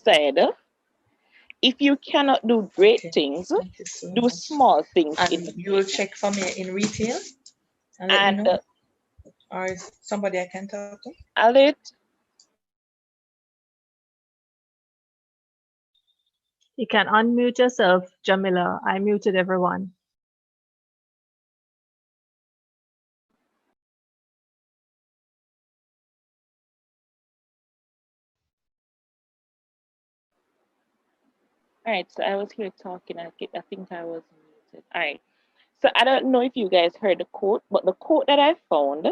said, if you cannot do great Okay, things, thank you so do much. small things And in the you will check for me in retail and let me and know, or is somebody I can talk to? Alit, You can unmute yourself, Jamila. I muted everyone. all right, so I was here talking. I think I was muted. All right. So I don't know if you guys heard the quote, but the quote that I found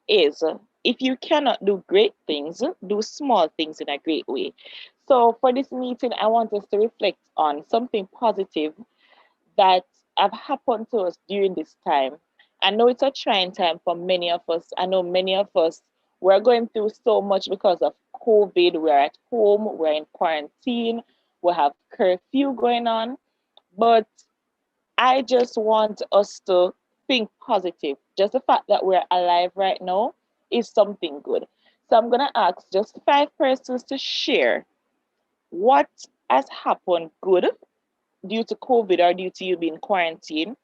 is if you cannot do great things, do small things in a great way. So for this meeting, I want us to reflect on something positive that have happened to us during this time. I know it's a trying time for many of us. I know many of us we're going through so much because of COVID. We're at home, we're in quarantine, we have curfew going on. But I just want us to think positive. Just the fact that we're alive right now is something good. So I'm gonna ask just 5 persons to share what has happened good due to COVID or due to you being quarantined,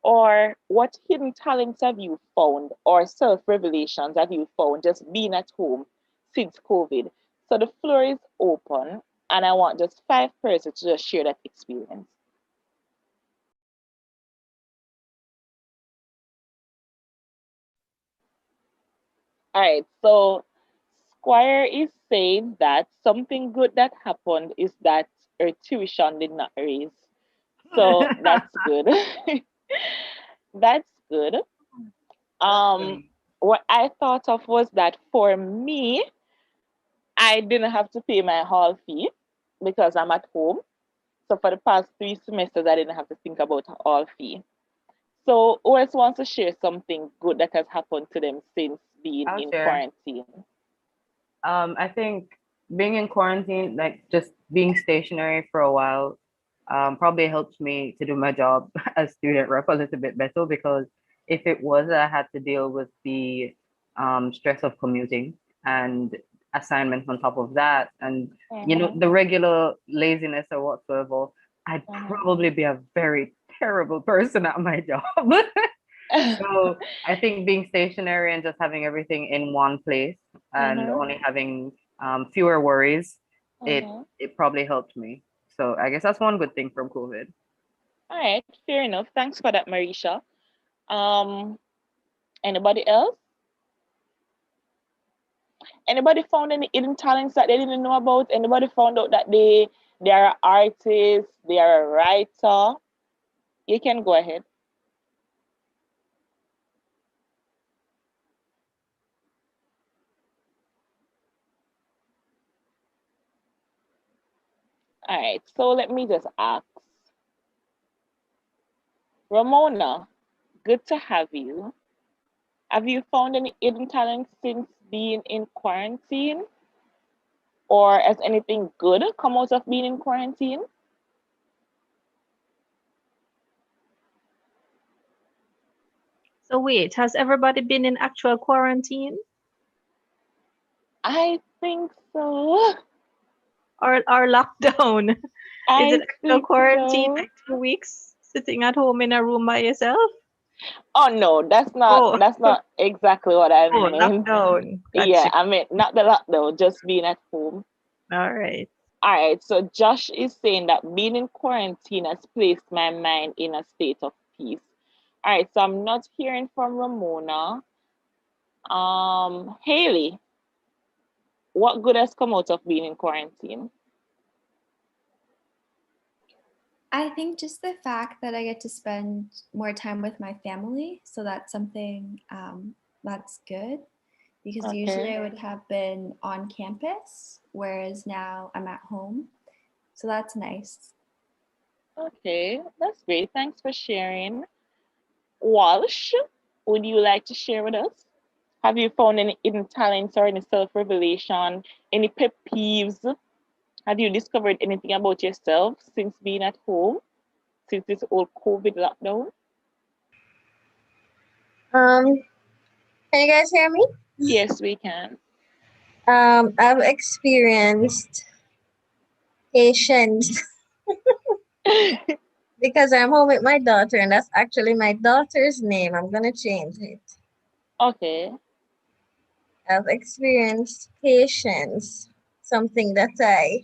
or what hidden talents have you found or self revelations have you found just being at home since COVID? So the floor is open, and I want just 5 persons to just share that experience. All right, so Squire is saying that something good that happened is that her tuition did not raise. So that's good. That's good. What I thought of was that for me, I didn't have to pay my hall fee because I'm at home. So for the past 3 semesters, I didn't have to think about a hall fee. So who else wants to share something good that has happened to them since being I'll in share. quarantine? I think being in quarantine, like just being stationary for a while, probably helped me to do my job as student rep a little bit better, because if it was, I had to deal with the stress of commuting and assignments on top of that, and Mm-hmm. the regular laziness or whatsoever, I'd probably be a very terrible person at my job. So I think being stationary and just having everything in one place and Mm-hmm. only having fewer worries, it Mm-hmm. it probably helped me. So I guess that's one good thing from COVID. All right, fair enough. Thanks for that, Marisha. Um, Anybody else? Anybody found any hidden talents that they didn't know about? Anybody found out that they are an artist, they are a writer? You can go ahead. All right, so let me just ask. Ramona, good to have you. Have you found any hidden talents since being in quarantine? Or has anything good come out of being in quarantine? So wait, has everybody been in actual quarantine I think so. or lockdown? Is it I actual think quarantine, so. like 2 weeks sitting at home in a room by yourself? Oh no, Oh, that's not exactly what I oh, meant. lockdown. Yeah, Gotcha. I mean not the lockdown, just being at home. All right. All right, so Josh is saying that being in quarantine has placed my mind in a state of peace. All right, so I'm not hearing from Ramona. Haley, what good has come out of being in quarantine? I think just the fact that I get to spend more time with my family. So that's something that's good, because usually Okay. I would have been on campus, whereas now I'm at home. So that's nice. Okay, that's great. Thanks for sharing. Walsh, would you like to share with us? Have you found any hidden talents or any self revelation, any pet peeves? Have you discovered anything about yourself since being at home, since this whole COVID lockdown? Um, can you guys hear me? Yes, we can. I've experienced Patience. Because I'm home with my daughter, and that's actually my daughter's name. I'm gonna change it. Okay. I've experienced patience, something that I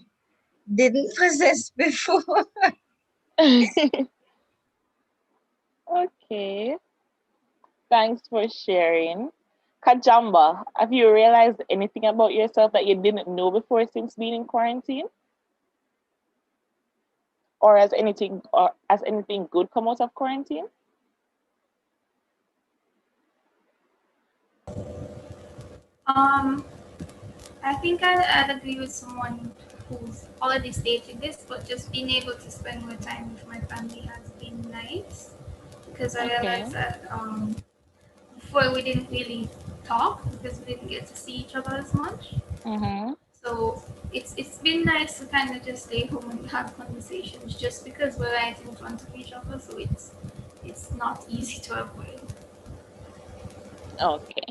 didn't possess before. Okay. Thanks for sharing. Kajamba, have you realized anything about yourself that you didn't know before since being in quarantine? Or has anything good come out of quarantine? Um, I think I'd agree with someone who's already stated this, but just being able to spend more time with my family has been nice because I Okay. realized that before we didn't really talk because we didn't get to see each other as much. Mm-hmm. So it's been nice to kind of just stay home and have conversations just because we're right in front of each other, so it's not easy to avoid. Okay.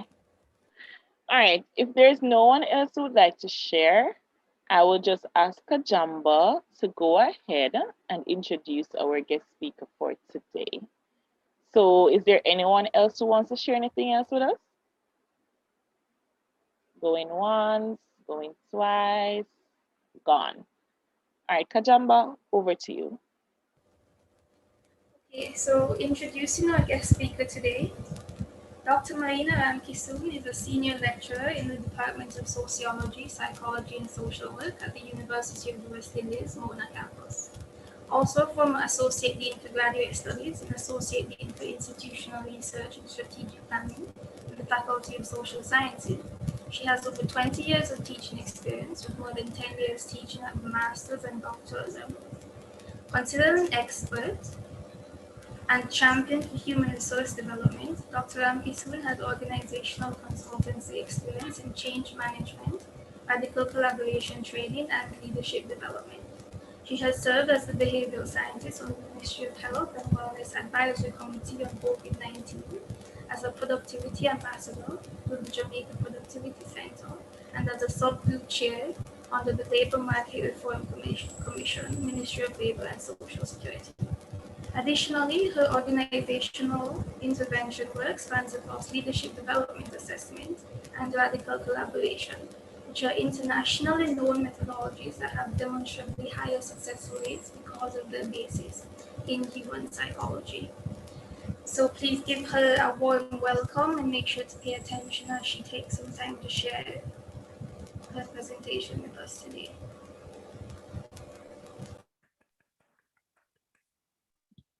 All right. If there's no one else who would like to share, I will just ask Kajamba to go ahead and introduce our guest speaker for today. So, is there anyone else who wants to share anything else with us? Going once, going twice, gone. All right, Kajamba, over to you. Okay, so introducing our guest speaker today, Dr. Marina Ramkissoon is a senior lecturer in the Department of Sociology, Psychology and Social Work at the University of the West Indies, Mona campus. Also former Associate Dean for Graduate Studies and Associate Dean for Institutional Research and Strategic Planning in the Faculty of Social Sciences. She has over 20 years of teaching experience with more than 10 years teaching at the master's and doctorate level. Considered an expert and champion for human resource development, Dr. Ramkissoon has organizational consultancy experience in change management, radical collaboration training, and leadership development. She has served as the behavioral scientist on the Ministry of Health and Wellness Advisory Committee on COVID-19, as a productivity ambassador with the Jamaica Productivity Center, and as a subgroup chair under the Labor Market Reform Commission, Ministry of Labor and Social Security. Additionally, her organizational intervention work spans across leadership development assessment and radical collaboration, which are internationally known methodologies that have demonstrably higher success rates because of their basis in human psychology. So please give her a warm welcome and make sure to pay attention as she takes some time to share her presentation with us today.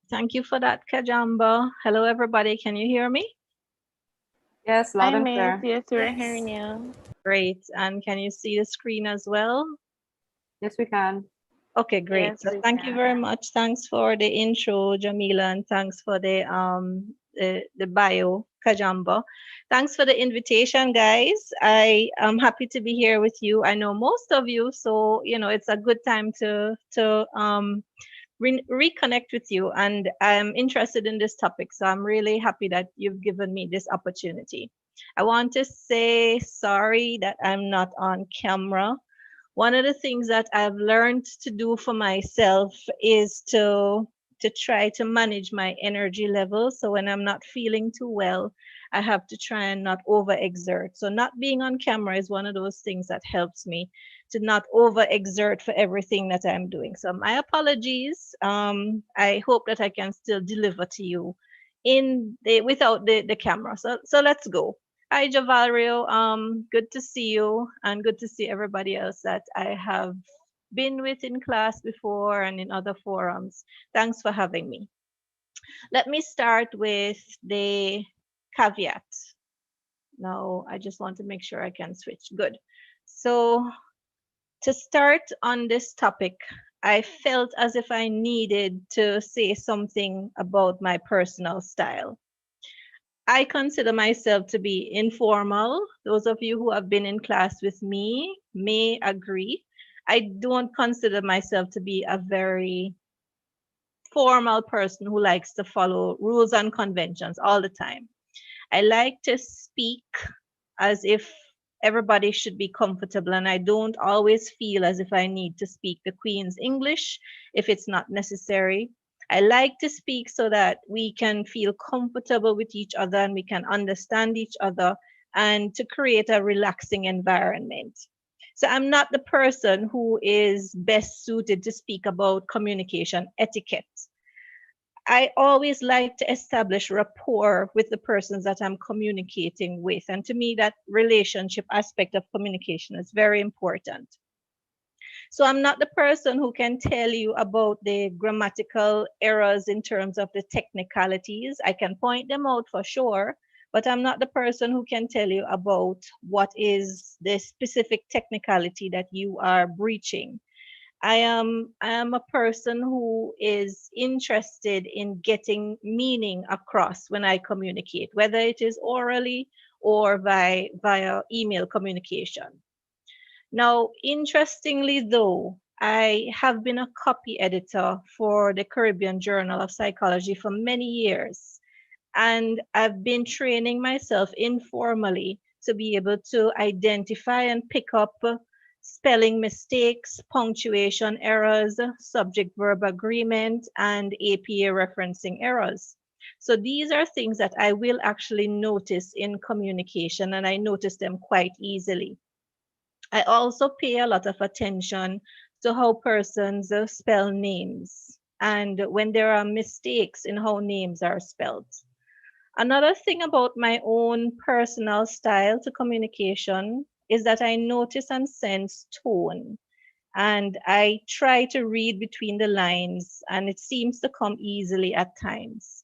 Thank you for that, Kajamba. Hello, everybody. Can you hear me? Yes, loud Hi, and Miss. clear. Yes, we're Yes. hearing you. Great. And can you see the screen as well? Yes, we can. Okay, great. Yes, So we thank you can. very much. Thanks for the intro, Jamila, and thanks for the bio, Kajamba. Thanks for the invitation, guys. I am happy to be here with you. I know most of you, so it's a good time to reconnect with you. And I'm interested in this topic, so I'm really happy that you've given me this opportunity. I want to say sorry that I'm not on camera. One of the things that I've learned to do for myself is to try to manage my energy level. So when I'm not feeling too well, I have to try and not overexert. So not being on camera is one of those things that helps me to not overexert for everything that I'm doing. So my apologies. I hope that I can still deliver to you without the camera. So let's go. Hi, Javario. Good to see you, and good to see everybody else that I have been with in class before and in other forums. Thanks for having me. Let me start with the caveat. Now, I just want to make sure I can switch. Good. So, to start on this topic, I felt as if I needed to say something about my personal style. I consider myself to be informal. Those of you who have been in class with me may agree. I don't consider myself to be a very formal person who likes to follow rules and conventions all the time. I like to speak as if everybody should be comfortable, and I don't always feel as if I need to speak the Queen's English if it's not necessary. I like to speak so that we can feel comfortable with each other and we can understand each other and to create a relaxing environment. So I'm not the person who is best suited to speak about communication etiquette. I always like to establish rapport with the persons that I'm communicating with. And to me, that relationship aspect of communication is very important. So I'm not the person who can tell you about the grammatical errors in terms of the technicalities. I can point them out for sure, but I'm not the person who can tell you about what is the specific technicality that you are breaching. I am a person who is interested in getting meaning across when I communicate, whether it is orally or via email communication. Now, interestingly, though, I have been a copy editor for the Caribbean Journal of Psychology for many years, and I've been training myself informally to be able to identify and pick up spelling mistakes, punctuation errors, subject verb agreement, and APA referencing errors. So these are things that I will actually notice in communication, and I notice them quite easily. I also pay a lot of attention to how persons spell names and when there are mistakes in how names are spelled. Another thing about my own personal style to communication is that I notice and sense tone, and I try to read between the lines, and it seems to come easily at times.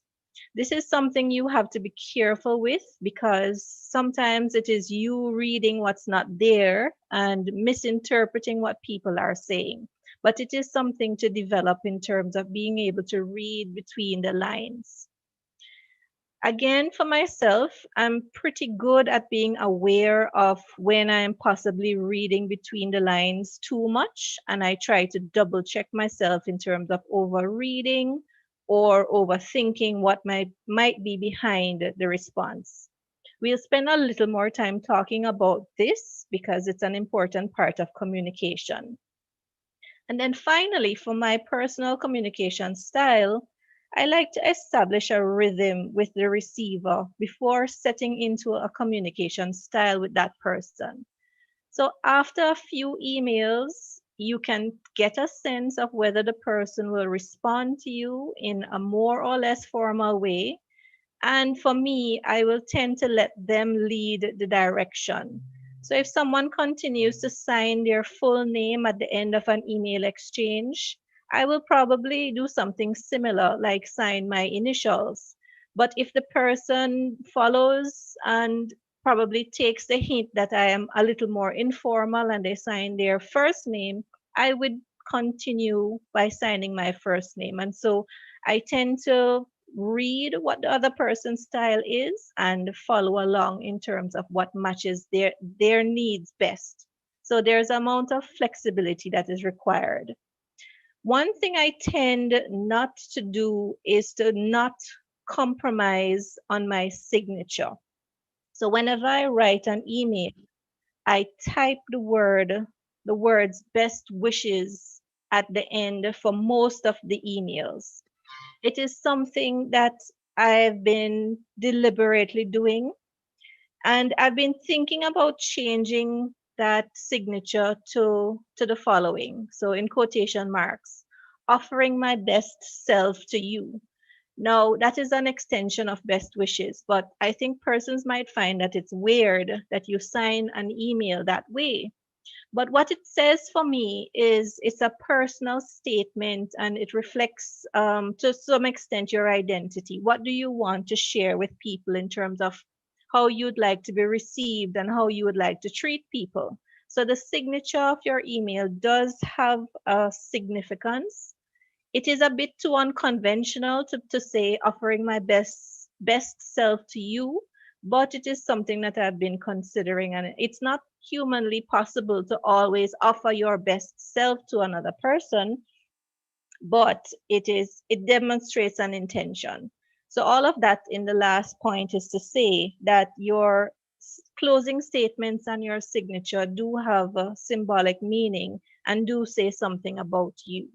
This is something you have to be careful with because sometimes it is you reading what's not there and misinterpreting what people are saying. But it is something to develop in terms of being able to read between the lines. Again, for myself, I'm pretty good at being aware of when I'm possibly reading between the lines too much, and I try to double check myself in terms of overreading or overthinking what might be behind the response. We'll spend a little more time talking about this because it's an important part of communication. And then finally, for my personal communication style, I like to establish a rhythm with the receiver before setting into a communication style with that person. So after a few emails, you can get a sense of whether the person will respond to you in a more or less formal way. And for me, I will tend to let them lead the direction. So if someone continues to sign their full name at the end of an email exchange, I will probably do something similar, like sign my initials. But if the person follows and probably takes the hint that I am a little more informal and they sign their first name, I would continue by signing my first name. And so I tend to read what the other person's style is and follow along in terms of what matches their needs best. So there's amount of flexibility that is required. One thing I tend not to do is to not compromise on my signature. So whenever I write an email, I type the words best wishes at the end for most of the emails. It is something that I've been deliberately doing, and I've been thinking about changing that signature to the following. So in quotation marks, offering my best self to you. Now, that is an extension of best wishes, but I think persons might find that it's weird that you sign an email that way. But what it says for me is it's a personal statement and it reflects to some extent your identity. What do you want to share with people in terms of how you'd like to be received and how you would like to treat people? So the signature of your email does have a significance. It is a bit too unconventional to say offering my best self to you, but it is something that I've been considering, and it's not humanly possible to always offer your best self to another person, but it demonstrates an intention. So all of that in the last point is to say that your closing statements and your signature do have a symbolic meaning and do say something about you.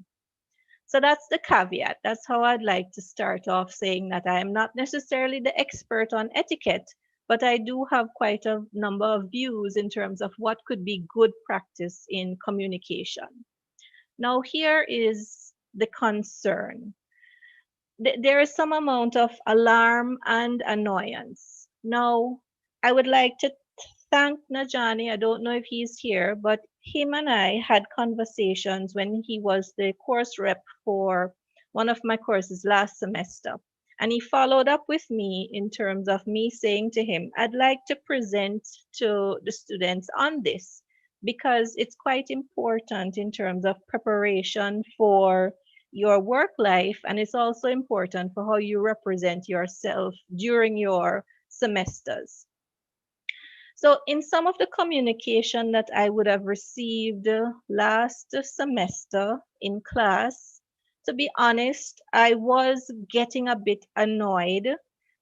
So that's the caveat. That's how I'd like to start off, saying that I am not necessarily the expert on etiquette, but I do have quite a number of views in terms of what could be good practice in communication. Now, here is the concern. There is some amount of alarm and annoyance. Now, I would like to thank Najani. I don't know if he's here, but him and I had conversations when he was the course rep for one of my courses last semester. And he followed up with me in terms of me saying to him, I'd like to present to the students on this because it's quite important in terms of preparation for your work life, and it's also important for how you represent yourself during your semesters. So, in some of the communication that I would have received last semester in class, to be honest, I was getting a bit annoyed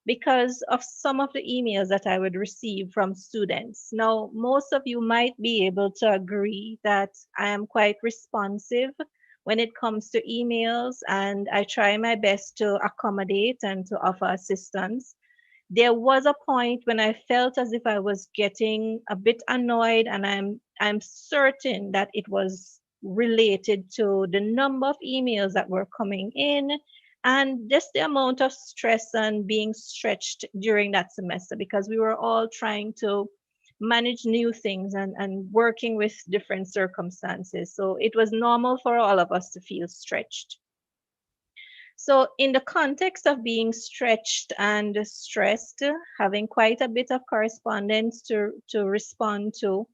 because of some of the emails that I would receive from students. Now, most of you might be able to agree that I am quite responsive when it comes to emails, and I try my best to accommodate and to offer assistance. There was a point when I felt as if I was getting a bit annoyed, and I'm certain that it was related to the number of emails that were coming in and just the amount of stress and being stretched during that semester, because we were all trying to manage new things and working with different circumstances. So it was normal for all of us to feel stretched. So, in the context of being stretched and stressed, having quite a bit of correspondence to respond to,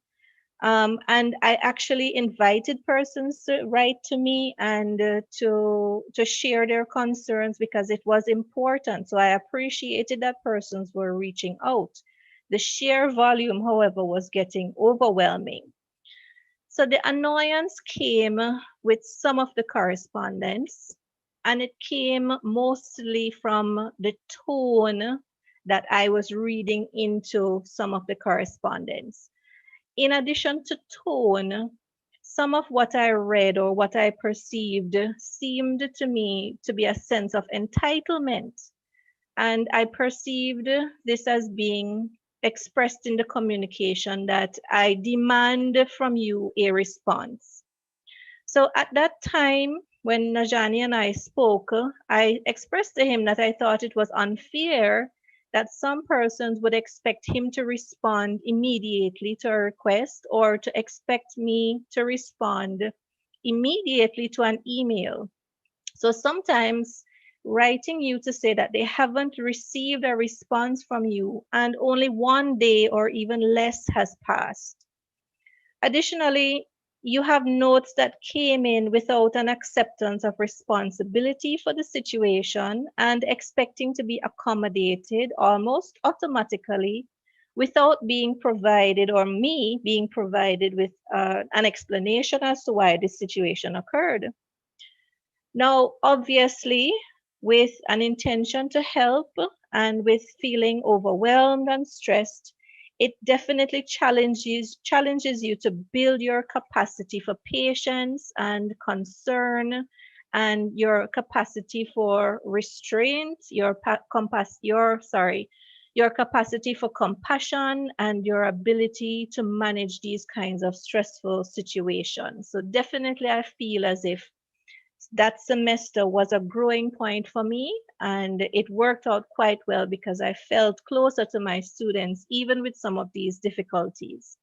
and I actually invited persons to write to me and to share their concerns because it was important. So I appreciated that persons were reaching out. The sheer volume, however, was getting overwhelming. So the annoyance came with some of the correspondence, and it came mostly from the tone that I was reading into some of the correspondence. In addition to tone, some of what I read or what I perceived seemed to me to be a sense of entitlement. And I perceived this as being expressed in the communication that I demand from you a response. So at that time, when Najani and I spoke, I expressed to him that I thought it was unfair that some persons would expect him to respond immediately to a request or to expect me to respond immediately to an email. So sometimes writing you to say that they haven't received a response from you and only 1 day or even less has passed. Additionally, you have notes that came in without an acceptance of responsibility for the situation and expecting to be accommodated almost automatically without being provided or me being provided with an explanation as to why this situation occurred. Now, obviously, with an intention to help and with feeling overwhelmed and stressed, it definitely challenges you to build your capacity for patience and concern and your capacity for restraint, your capacity for compassion and your ability to manage these kinds of stressful situations. So definitely I feel as if that semester was a growing point for me, and it worked out quite well because I felt closer to my students even with some of these difficulties.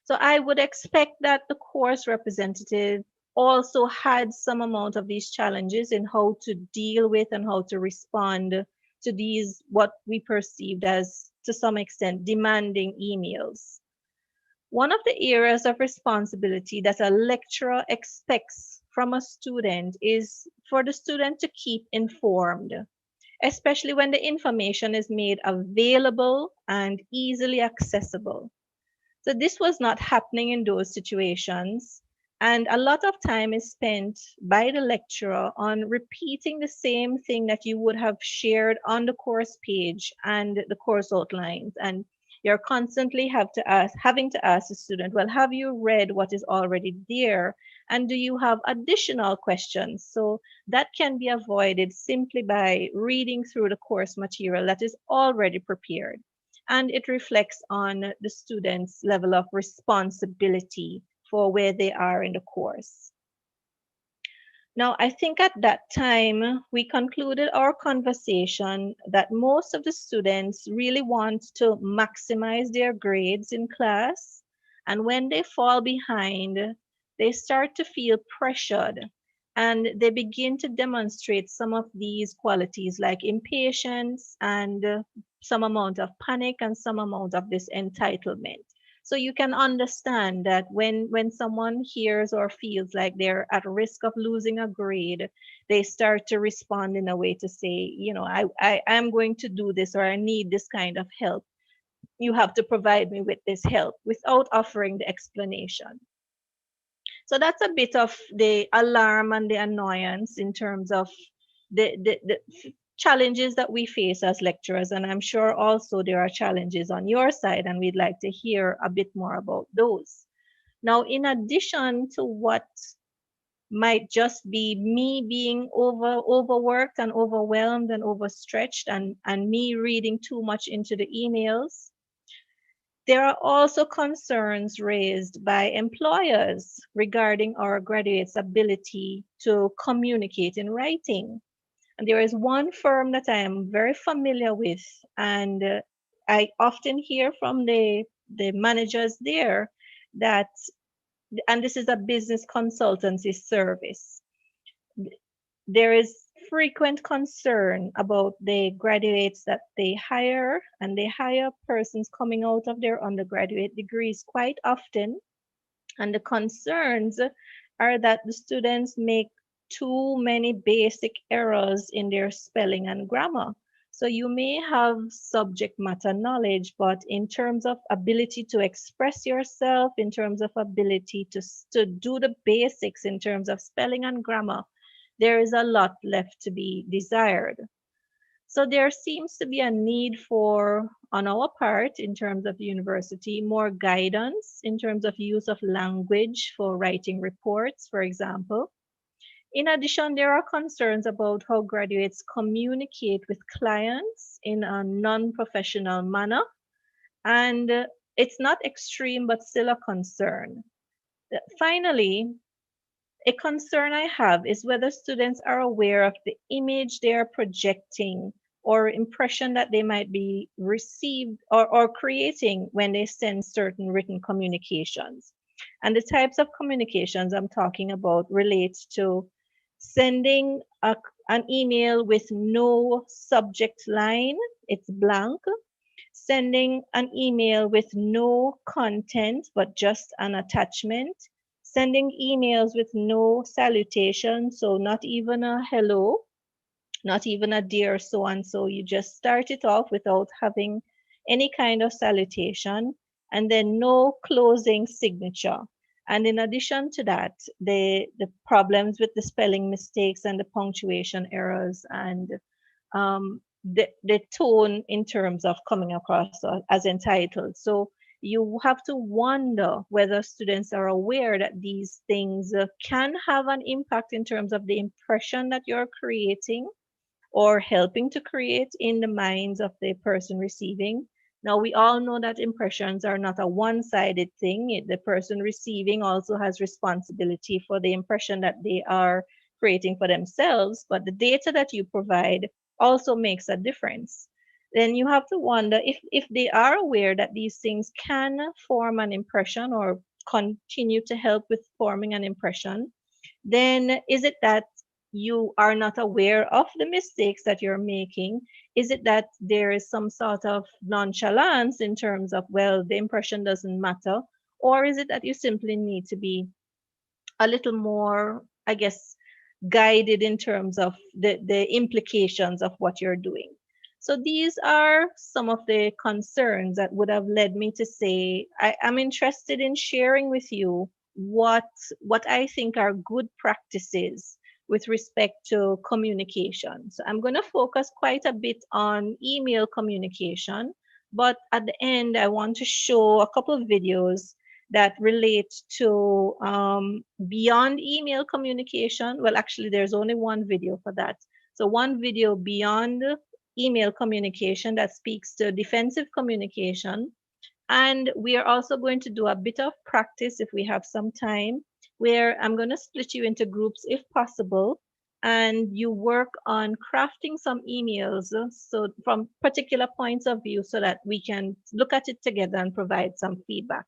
So I would expect that the course representative also had some amount of these challenges in how to deal with and how to respond to these what we perceived as to some extent demanding emails. One of the areas of responsibility that a lecturer expects from a student is for the student to keep informed, especially when the information is made available and easily accessible. So this was not happening in those situations, and a lot of time is spent by the lecturer on repeating the same thing that you would have shared on the course page and the course outlines. And You're constantly having to ask the student, well, have you read what is already there? And do you have additional questions? So that can be avoided simply by reading through the course material that is already prepared. And it reflects on the student's level of responsibility for where they are in the course. Now, I think at that time, we concluded our conversation that most of the students really want to maximize their grades in class. And when they fall behind, they start to feel pressured and they begin to demonstrate some of these qualities like impatience and some amount of panic and some amount of this entitlement. So you can understand that when someone hears or feels like they're at risk of losing a grade, they start to respond in a way to say, I am going to do this, or I need this kind of help. You have to provide me with this help, without offering the explanation. So that's a bit of the alarm and the annoyance in terms of the challenges that we face as lecturers. And I'm sure also there are challenges on your side, and we'd like to hear a bit more about those. Now, in addition to what might just be me being overworked and overwhelmed and overstretched, and me reading too much into the emails, there are also concerns raised by employers regarding our graduates' ability to communicate in writing. And there is one firm that I am very familiar with, and I often hear from the managers there that, and this is a business consultancy service, there is frequent concern about the graduates that they hire, and they hire persons coming out of their undergraduate degrees quite often. And the concerns are that the students make too many basic errors in their spelling and grammar. So you may have subject matter knowledge, but in terms of ability to express yourself, in terms of ability to do the basics in terms of spelling and grammar, there is a lot left to be desired. So there seems to be a need for, on our part, in terms of the university, more guidance in terms of use of language for writing reports, for example. In addition, there are concerns about how graduates communicate with clients in a non-professional manner. And it's not extreme, but still a concern. Finally, a concern I have is whether students are aware of the image they are projecting or impression that they might be received or creating when they send certain written communications. And the types of communications I'm talking about relate to sending an email with no subject line, it's blank, sending an email with no content but just an attachment, sending emails with no salutation, so not even a hello, not even a dear so and so. You just start it off without having any kind of salutation, and then no closing signature. And in addition to that, the problems with the spelling mistakes and the punctuation errors, and the tone in terms of coming across as entitled. So you have to wonder whether students are aware that these things can have an impact in terms of the impression that you're creating or helping to create in the minds of the person receiving. Now, we all know that impressions are not a one-sided thing. The person receiving also has responsibility for the impression that they are creating for themselves, but the data that you provide also makes a difference. Then you have to wonder if they are aware that these things can form an impression or continue to help with forming an impression, then is it that you are not aware of the mistakes that you're making? Is it that there is some sort of nonchalance in terms of, well, the impression doesn't matter? Or is it that you simply need to be a little more, I guess, guided in terms of the implications of what you're doing? So these are some of the concerns that would have led me to say I am interested in sharing with you what I think are good practices with respect to communication. So I'm going to focus quite a bit on email communication, But at the end, I want to show a couple of videos that relate to beyond email communication. Well, actually, there's only one video for that. So one video beyond email communication that speaks to defensive communication. And we are also going to do a bit of practice if we have some time, where I'm going to split you into groups if possible, and you work on crafting some emails so from particular points of view so that we can look at it together and provide some feedback.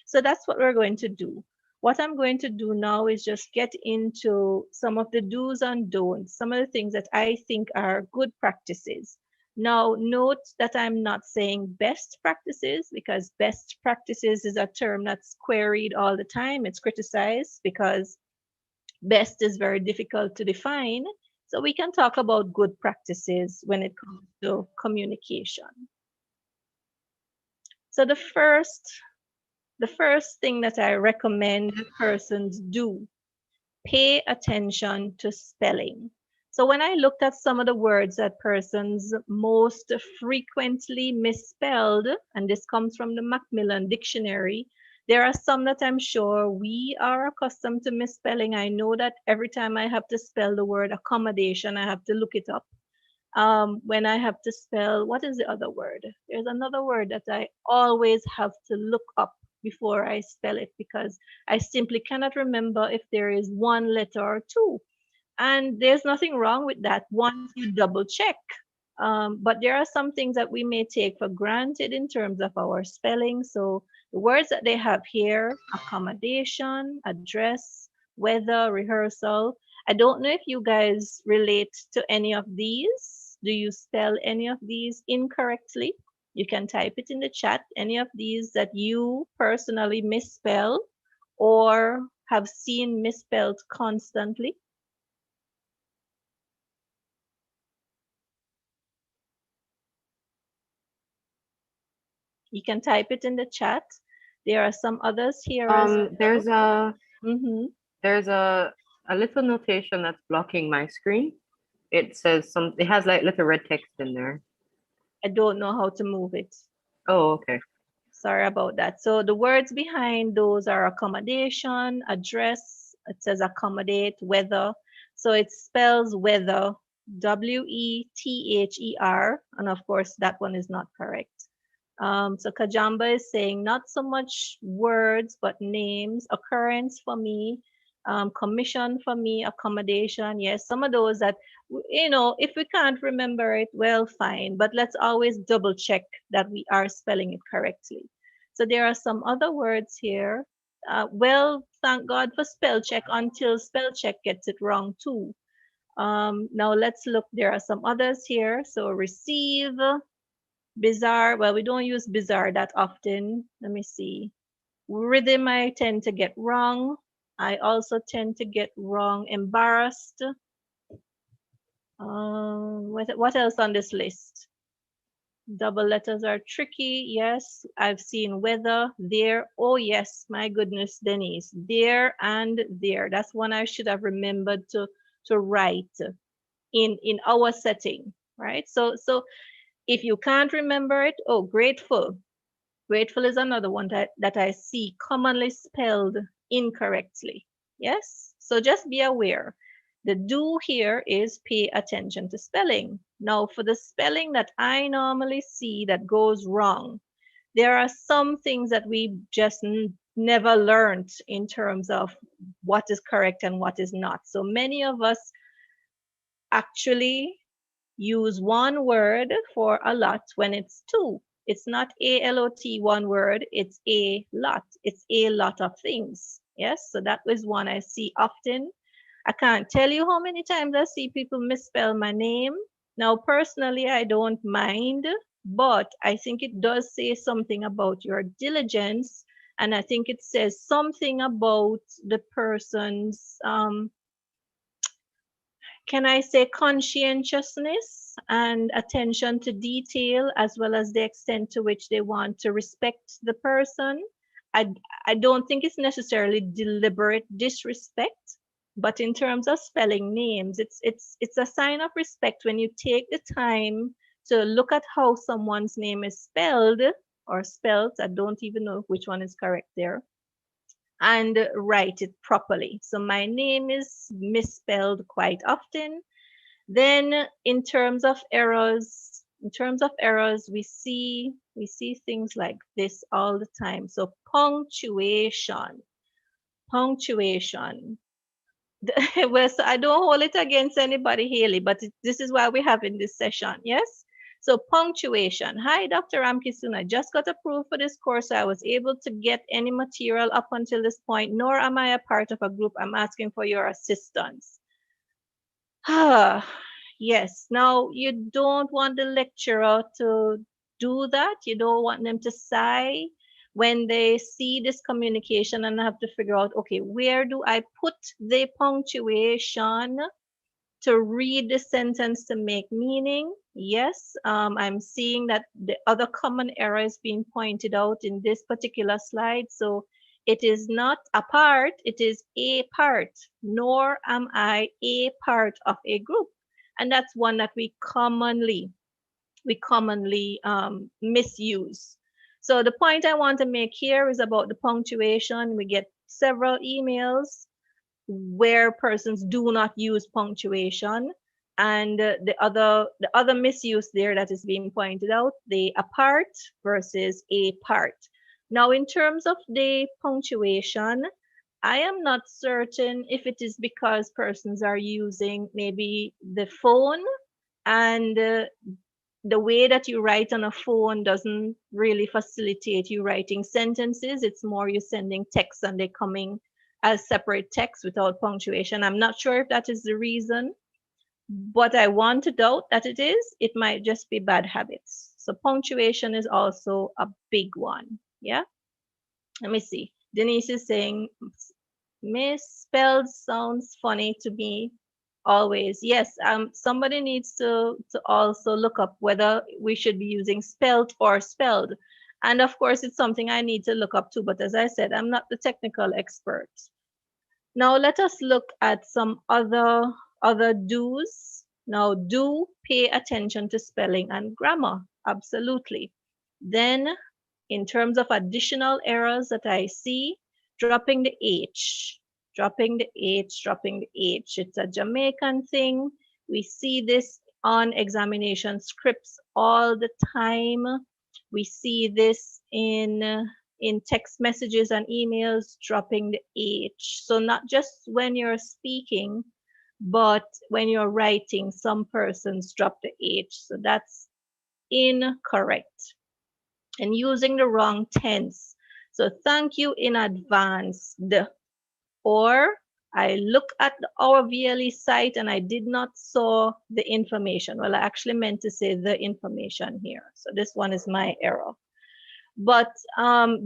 So that's what we're going to do. What I'm going to do now is just get into some of the do's and don'ts, some of the things that I think are good practices. Now, note that I'm not saying best practices, because best practices is a term that's queried all the time. It's criticized because best is very difficult to define. So we can talk about good practices when it comes to communication. So the first thing that I recommend persons do, pay attention to spelling. So when I looked at some of the words that persons most frequently misspelled, and this comes from the Macmillan Dictionary, there are some that I'm sure we are accustomed to misspelling. I know that every time I have to spell the word accommodation, I have to look it up. When I have to spell, what is the other word? There's another word that I always have to look up before I spell it because I simply cannot remember if there is one letter or two. And there's nothing wrong with that once you double check. But there are some things that we may take for granted in terms of our spelling. So the words that they have here, accommodation, address, weather, rehearsal. I don't know if you guys relate to any of these. Do you spell any of these incorrectly? You can type it in the chat, any of these that you personally misspell or have seen misspelled constantly. You can type it in the chat. There are some others here as well. There's a Mm-hmm. there's a little notation that's blocking my screen. It says some. It has like little red text in there. I don't know how to move it. Oh, okay. Sorry about that. So the words behind those are accommodation, address. It says accommodate, weather. So it spells weather, Wether. And of course, that one is not correct. So Kajamba is saying not so much words, but names, occurrence for me, commission for me, accommodation. Yes, some of those that, if we can't remember it, well, fine, but let's always double check that we are spelling it correctly. So there are some other words here. Well, thank God for spell check until spell check gets it wrong too. Now let's look, there are some others here. So receive, bizarre. Well, we don't use bizarre that often. Let me see. Rhythm, I tend to get wrong. I also tend to get wrong embarrassed. What else on this list? Double letters are tricky. Yes, I've seen weather, there. Oh, yes, my goodness, Denise. There and there. That's one I should have remembered to write in our setting, right? So if you can't remember it, oh, grateful. Grateful is another one that I see commonly spelled incorrectly. Yes, so just be aware. The do here is pay attention to spelling. Now, for the spelling that I normally see that goes wrong, there are some things that we just never learned in terms of what is correct and what is not. So many of us actually use one word for a lot when it's two. It's not ALOT, one word, it's a lot. It's a lot of things. Yes, so that was one I see often. I can't tell you how many times I see people misspell my name. Now, personally, I don't mind, but I think it does say something about your diligence. And I think it says something about the person's can I say conscientiousness and attention to detail, as well as the extent to which they want to respect the person. I don't think it's necessarily deliberate disrespect, but in terms of spelling names, it's a sign of respect when you take the time to look at how someone's name is spelled or spelt. I don't even know which one is correct there, and write it properly. So my name is misspelled quite often. Then in terms of errors, we see things like this all the time. So punctuation. Well, so I don't hold it against anybody, Haley, but this is why we're having this session, yes? So punctuation. Hi, Dr. Ramkissoon. I just got approved for this course. So I was able to get any material up until this point, nor am I a part of a group. I'm asking for your assistance. Yes. Now, you don't want the lecturer to do that. You don't want them to sigh when they see this communication and have to figure out, okay, where do I put the punctuation to read the sentence to make meaning? Yes, I'm seeing that the other common error is being pointed out in this particular slide. So it is not a part, it is a part, nor am I a part of a group. And that's one that we commonly misuse. So the point I want to make here is about the punctuation. We get several emails where persons do not use punctuation, and the other misuse there that is being pointed out, the apart versus a part. Now, in terms of the punctuation, I am not certain if it is because persons are using maybe the phone, and the way that you write on a phone doesn't really facilitate you writing sentences. It's more you sending texts and they're coming as separate text without punctuation. I'm not sure if that is the reason, but I want to doubt that it is. It might just be bad habits. So punctuation is also a big one. Yeah. Let me see. Denise is saying misspelled sounds funny to me always. Yes, somebody needs to also look up whether we should be using spelt or spelled. And of course, it's something I need to look up too. But as I said, I'm not the technical expert. Now let us look at some other do's. Now, do pay attention to spelling and grammar. Absolutely. Then, in terms of additional errors that I see, dropping the H, dropping the H, dropping the H. It's a Jamaican thing. We see this on examination scripts all the time. We see this in text messages and emails, dropping the H. So not just when you're speaking, but when you're writing, some persons drop the H. So that's incorrect. And using the wrong tense. So thank you in advance. Or I look at our VLE site and I did not saw the information. Well, I actually meant to say the information here. So this one is my error. But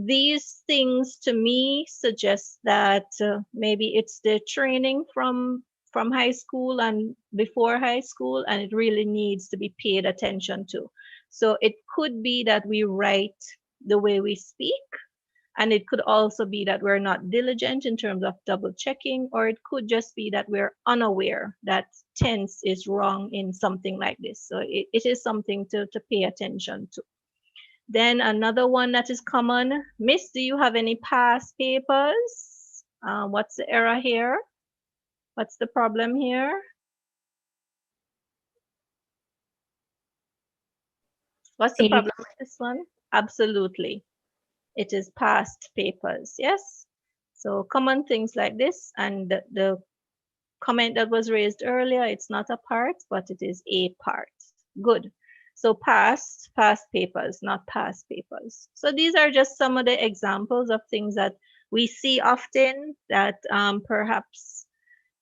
these things to me suggest that maybe it's the training from high school and before high school, and it really needs to be paid attention to. So it could be that we write the way we speak, and it could also be that we're not diligent in terms of double checking, or it could just be that we're unaware that tense is wrong in something like this. So it is something to pay attention to. Then another one that is common, Miss, do you have any past papers? What's the error here? What's the problem here? What's the problem with this one? Absolutely. It is past papers, yes? So common things like this, and the comment that was raised earlier, it's not a part, but it is a part. Good. So past papers, not past papers. So these are just some of the examples of things that we see often that perhaps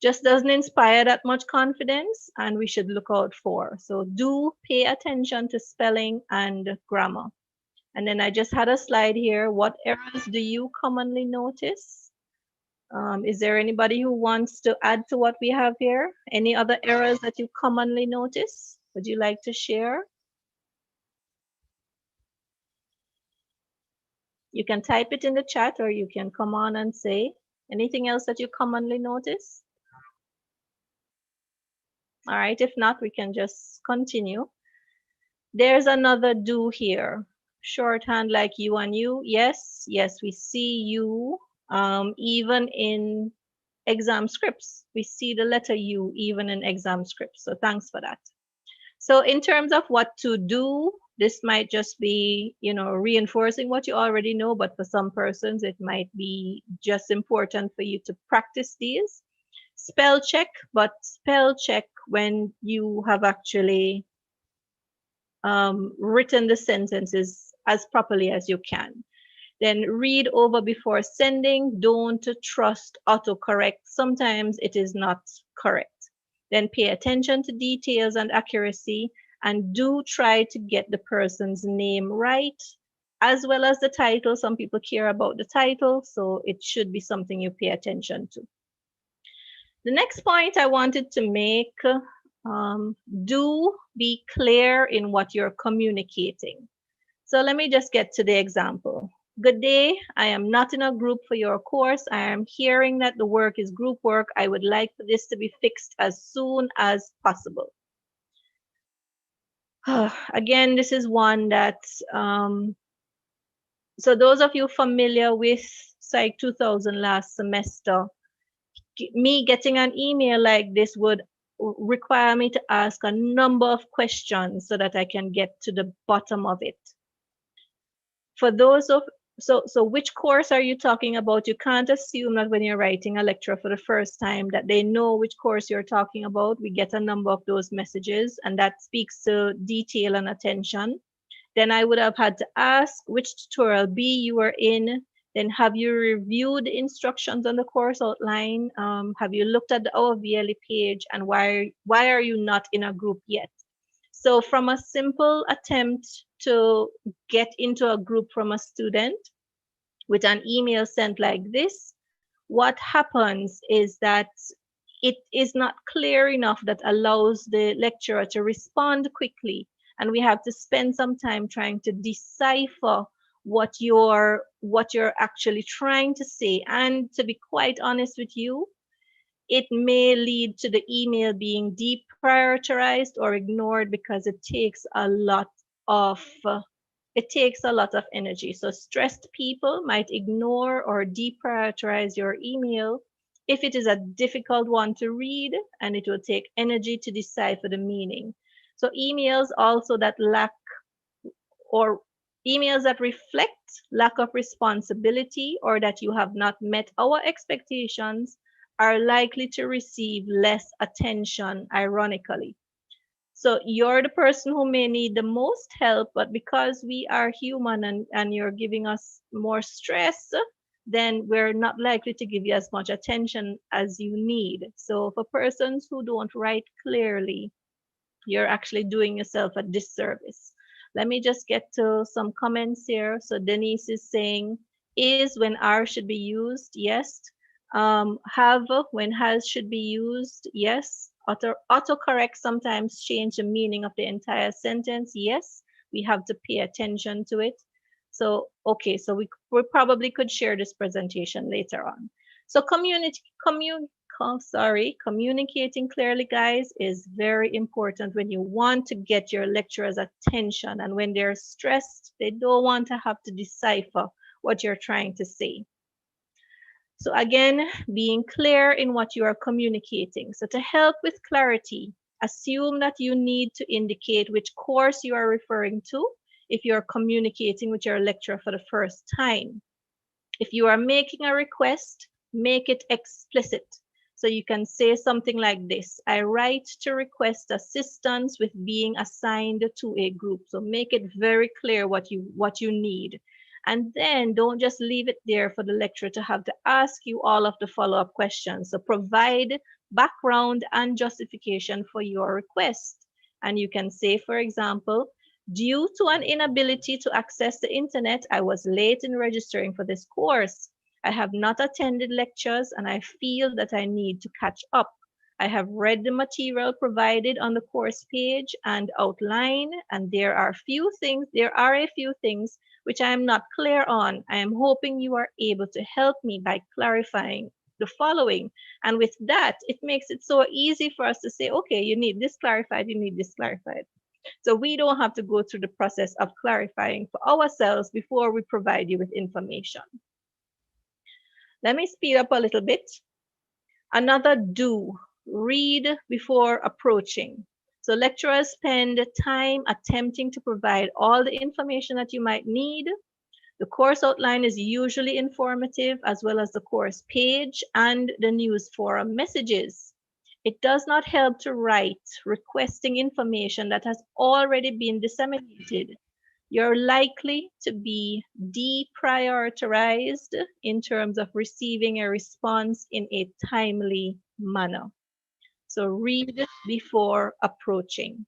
just doesn't inspire that much confidence, and we should look out for. So do pay attention to spelling and grammar. And then I just had a slide here. What errors do you commonly notice? Is there anybody who wants to add to what we have here? Any other errors that you commonly notice? Would you like to share? You can type it in the chat, or you can come on and say anything else that you commonly notice. All right, if not, we can just continue. There's another do here. Shorthand like you and you. Yes, yes, we see you. Even in exam scripts, we see the letter U even in exam scripts. So thanks for that. So in terms of what to do, this might just be, reinforcing what you already know, but for some persons, it might be just important for you to practice these. Spell check, but spell check when you have actually written the sentences as properly as you can. Then read over before sending. Don't trust autocorrect. Sometimes it is not correct. Then pay attention to details and accuracy, and do try to get the person's name right, as well as the title. Some people care about the title, so it should be something you pay attention to. The next point I wanted to make, do be clear in what you're communicating. So let me just get to the example. Good day, I am not in a group for your course. I am hearing that the work is group work. I would like for this to be fixed as soon as possible. Again, this is one that, so those of you familiar with Psych 2000 last semester, me getting an email like this would require me to ask a number of questions so that I can get to the bottom of it. For those of so which course are you talking about? You can't assume that when you're writing a lecture for the first time that they know which course you're talking about. We get a number of those messages, and that speaks to detail and attention. Then I would have had to ask which tutorial B you were in. Then have you reviewed the instructions on the course outline? Have you looked at the OVLE page? And why are you not in a group yet? So from a simple attempt to get into a group from a student with an email sent like this, what happens is that it is not clear enough that allows the lecturer to respond quickly. And we have to spend some time trying to decipher what you're actually trying to say. And to be quite honest with you, it may lead to the email being deprioritized or ignored because it takes a lot of energy. So stressed people might ignore or deprioritize your email if it is a difficult one to read, and it will take energy to decipher the meaning. So emails also that lack or emails that reflect lack of responsibility or that you have not met our expectations are likely to receive less attention, ironically. So you're the person who may need the most help, but because we are human and you're giving us more stress, then we're not likely to give you as much attention as you need. So for persons who don't write clearly, you're actually doing yourself a disservice. Let me just get to some comments here. So Denise is saying, is when are should be used, yes. Have when has should be used, yes. Autocorrect sometimes change the meaning of the entire sentence, yes. We have to pay attention to it. So, okay, so we probably could share this presentation later on. So communicating clearly, guys, is very important when you want to get your lecturer's attention, and when they're stressed, they don't want to have to decipher what you're trying to say. So again, being clear in what you are communicating. So to help with clarity, assume that you need to indicate which course you are referring to if you're communicating with your lecturer for the first time. If you are making a request, make it explicit. So you can say something like this: I write to request assistance with being assigned to a group. So make it very clear what you need. And then don't just leave it there for the lecturer to have to ask you all of the follow-up questions. So provide background and justification for your request. And you can say, for example, due to an inability to access the internet, I was late in registering for this course. I have not attended lectures and I feel that I need to catch up. I have read the material provided on the course page and outline, and there are a few things which I am not clear on. I am hoping you are able to help me by clarifying the following. And with that, it makes it so easy for us to say, okay, you need this clarified, you need this clarified. So we don't have to go through the process of clarifying for ourselves before we provide you with information. Let me speed up a little bit. Another do, read before approaching. So lecturers spend time attempting to provide all the information that you might need. The course outline is usually informative, as well as the course page and the news forum messages. It does not help to write requesting information that has already been disseminated. You're likely to be deprioritized in terms of receiving a response in a timely manner. So read before approaching.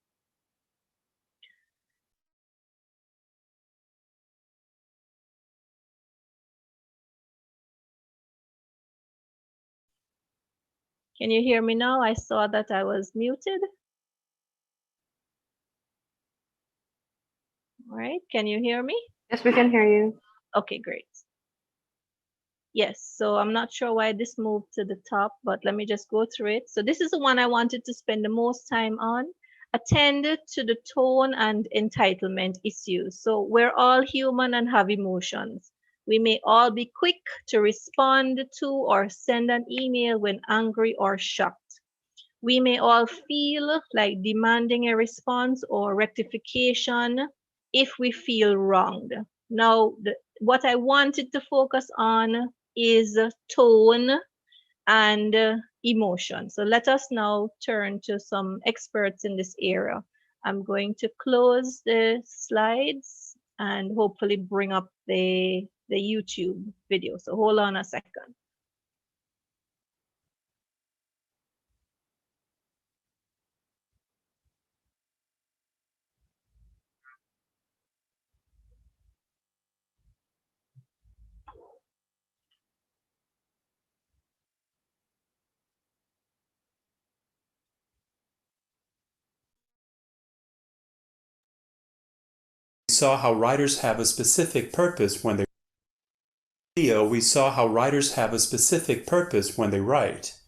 Can you hear me now? I saw that I was muted. All right, can you hear me? Yes, we can hear you. Okay, great. Yes, so I'm not sure why this moved to the top, but let me just go through it. So this is the one I wanted to spend the most time on. Attend to the tone and entitlement issues. So we're all human and have emotions. We may all be quick to respond to or send an email when angry or shocked. We may all feel like demanding a response or rectification if we feel wronged. Now, what I wanted to focus on is tone and emotion. So let us now turn to some experts in this area. I'm going to close the slides and hopefully bring up the YouTube video. So hold on a second. Saw how writers have a specific purpose when they we saw how writers have a specific purpose when they write.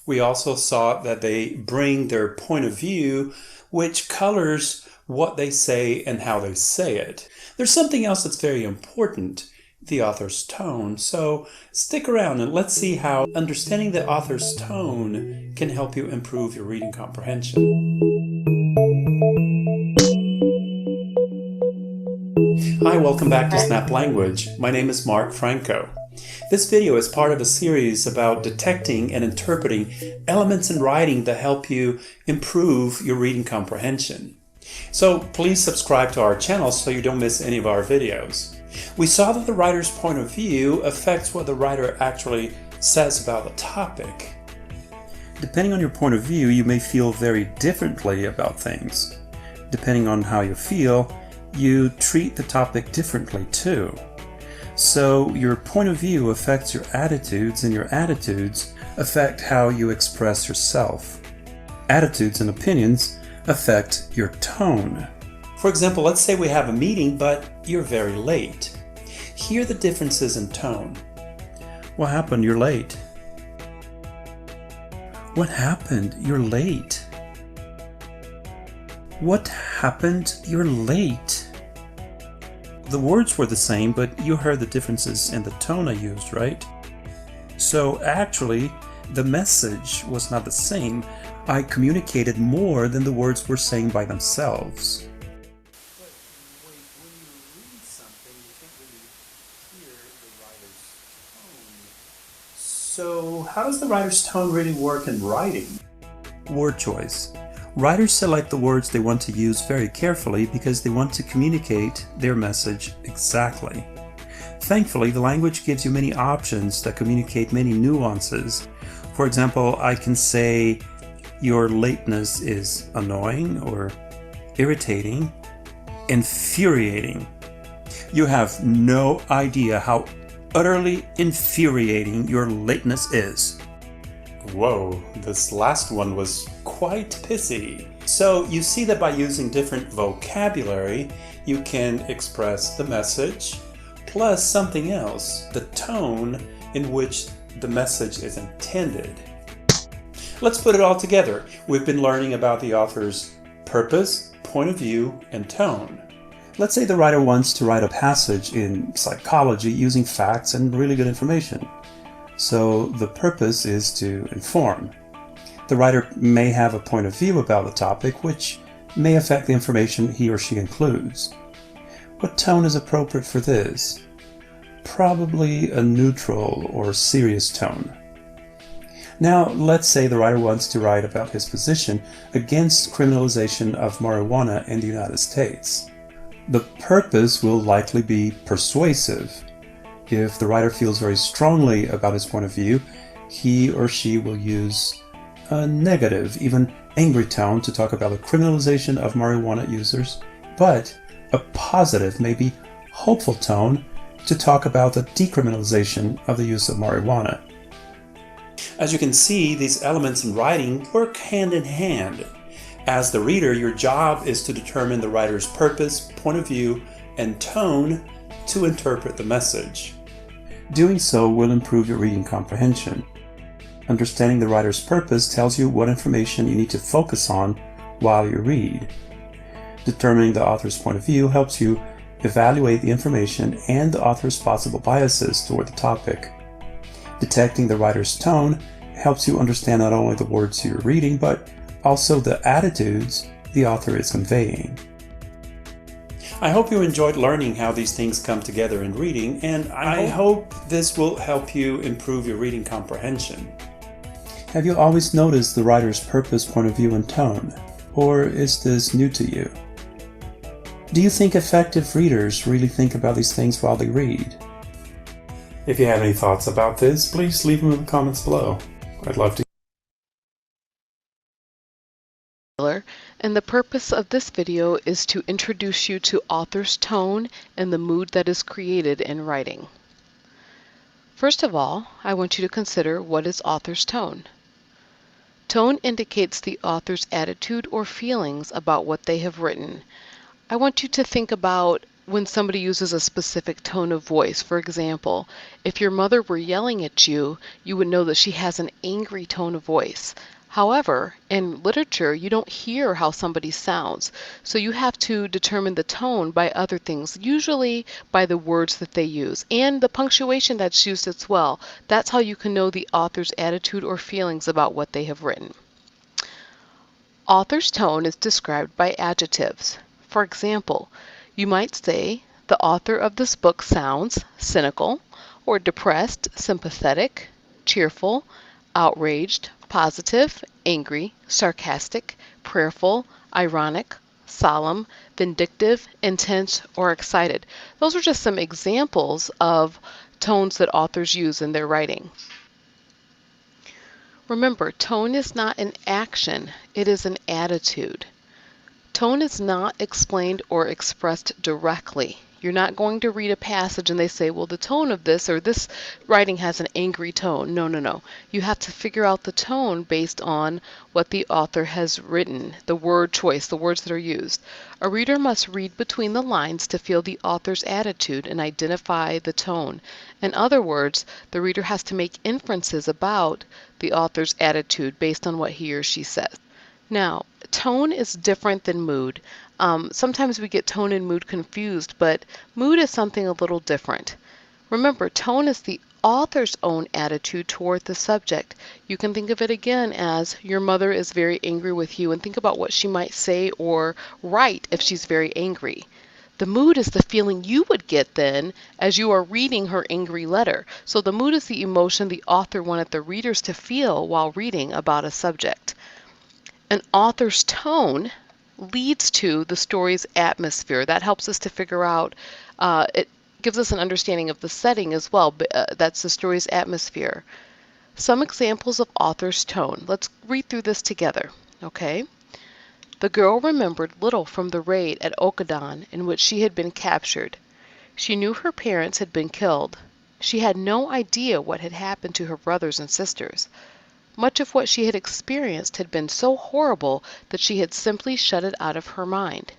We also saw that they bring their point of view, which colors what they say and how they say it. There's something else that's very important, the author's tone. So stick around and let's see how understanding the author's tone can help you improve your reading comprehension. Hi, welcome back to Snap Language. My name is Mark Franco. This video is part of a series about detecting and interpreting elements in writing that help you improve your reading comprehension. So please subscribe to our channel so you don't miss any of our videos. We saw that the writer's point of view affects what the writer actually says about the topic. Depending on your point of view, you may feel very differently about things. Depending on how you feel, you treat the topic differently too. So your point of view affects your attitudes, and your attitudes affect how you express yourself. Attitudes and opinions affect your tone. For example, let's say we have a meeting, but you're very late. Hear the differences in tone. What happened? You're late. What happened? You're late. What happened? You're late. The words were the same, but you heard the differences in the tone I used, right? So actually, the message was not the same. I communicated more than the words were saying by themselves. But when you read something, you can't really hear the writer's tone. So how does the writer's tone really work in writing? Word choice. Writers select the words they want to use very carefully because they want to communicate their message exactly. Thankfully, the language gives you many options that communicate many nuances. For example, I can say your lateness is annoying or irritating, infuriating. You have no idea how utterly infuriating your lateness is. Whoa, this last one was quite pissy. So you see that by using different vocabulary, you can express the message plus something else, the tone in which the message is intended. Let's put it all together. We've been learning about the author's purpose, point of view and tone. Let's say the writer wants to write a passage in psychology using facts and really good information. So the purpose is to inform. The writer may have a point of view about the topic which may affect the information he or she includes. What tone is appropriate for this? Probably a neutral or serious tone. Now, let's say the writer wants to write about his position against criminalization of marijuana in the United States. The purpose will likely be persuasive. If the writer feels very strongly about his point of view, he or she will use a negative, even angry tone to talk about the criminalization of marijuana users, but a positive, maybe hopeful tone to talk about the decriminalization of the use of marijuana. As you can see, these elements in writing work hand in hand. As the reader, your job is to determine the writer's purpose, point of view, and tone to interpret the message. Doing so will improve your reading comprehension. Understanding the writer's purpose tells you what information you need to focus on while you read. Determining the author's point of view helps you evaluate the information and the author's possible biases toward the topic. Detecting the writer's tone helps you understand not only the words you're reading, but also the attitudes the author is conveying. I hope you enjoyed learning how these things come together in reading, and I hope this will help you improve your reading comprehension. Have you always noticed the writer's purpose, point of view, and tone? Or is this new to you? Do you think effective readers really think about these things while they read? If you have any thoughts about this, please leave them in the comments below. I'd love to. And the purpose of this video is to introduce you to author's tone and the mood that is created in writing. First of all, I want you to consider what is author's tone. Tone indicates the author's attitude or feelings about what they have written. I want you to think about when somebody uses a specific tone of voice. For example, if your mother were yelling at you, you would know that she has an angry tone of voice. However, in literature, you don't hear how somebody sounds, so you have to determine the tone by other things, usually by the words that they use and the punctuation that's used as well. That's how you can know the author's attitude or feelings about what they have written. Author's tone is described by adjectives. For example, you might say, the author of this book sounds cynical, or depressed, sympathetic, cheerful, outraged, positive, angry, sarcastic, prayerful, ironic, solemn, vindictive, intense, or excited. Those are just some examples of tones that authors use in their writing. Remember, tone is not an action, it is an attitude. Tone is not explained or expressed directly. You're not going to read a passage and they say, well, the tone of this or this writing has an angry tone. No, no, no. You have to figure out the tone based on what the author has written, the word choice, the words that are used. A reader must read between the lines to feel the author's attitude and identify the tone. In other words, the reader has to make inferences about the author's attitude based on what he or she says. Now, tone is different than mood. Sometimes we get tone and mood confused, but mood is something a little different. Remember, tone is the author's own attitude toward the subject. You can think of it again as your mother is very angry with you, and think about what she might say or write if she's very angry. The mood is the feeling you would get then as you are reading her angry letter. So the mood is the emotion the author wanted the readers to feel while reading about a subject. An author's tone leads to the story's atmosphere. That helps us to figure out, it gives us an understanding of the setting as well, but that's the story's atmosphere. Some examples of author's tone. Let's read through this together, okay? The girl remembered little from the raid at Okadon in which she had been captured. She knew her parents had been killed. She had no idea what had happened to her brothers and sisters. Much of what she had experienced had been so horrible that she had simply shut it out of her mind.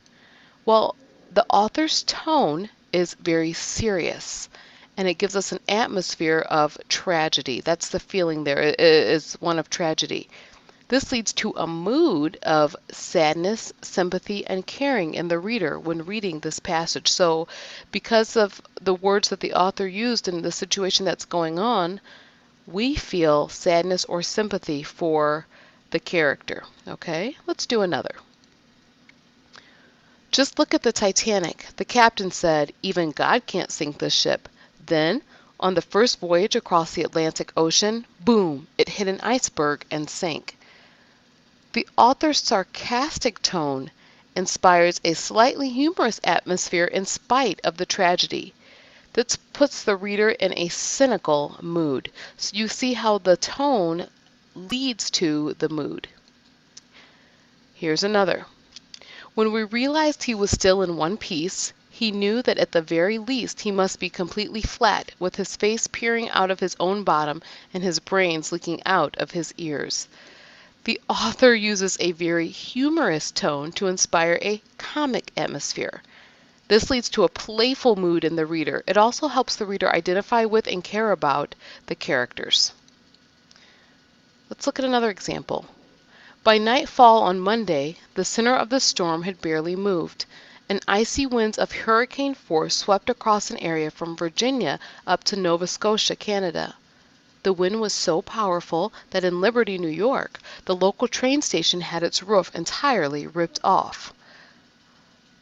Well, the author's tone is very serious, and it gives us an atmosphere of tragedy. That's the feeling there, is one of tragedy. This leads to a mood of sadness, sympathy, and caring in the reader when reading this passage. So, because of the words that the author used in the situation that's going on, we feel sadness or sympathy for the character. Okay, let's do another. Just look at the Titanic. The captain said, "Even God can't sink this ship." Then, on the first voyage across the Atlantic Ocean, boom, it hit an iceberg and sank. The author's sarcastic tone inspires a slightly humorous atmosphere in spite of the tragedy. This puts the reader in a cynical mood. So you see how the tone leads to the mood. Here's another. When we realized he was still in one piece, he knew that at the very least he must be completely flat, with his face peering out of his own bottom and his brains leaking out of his ears. The author uses a very humorous tone to inspire a comic atmosphere. This leads to a playful mood in the reader. It also helps the reader identify with and care about the characters. Let's look at another example. By nightfall on Monday, the center of the storm had barely moved. An icy winds of hurricane force swept across an area from Virginia up to Nova Scotia, Canada. The wind was so powerful that in Liberty, New York, the local train station had its roof entirely ripped off.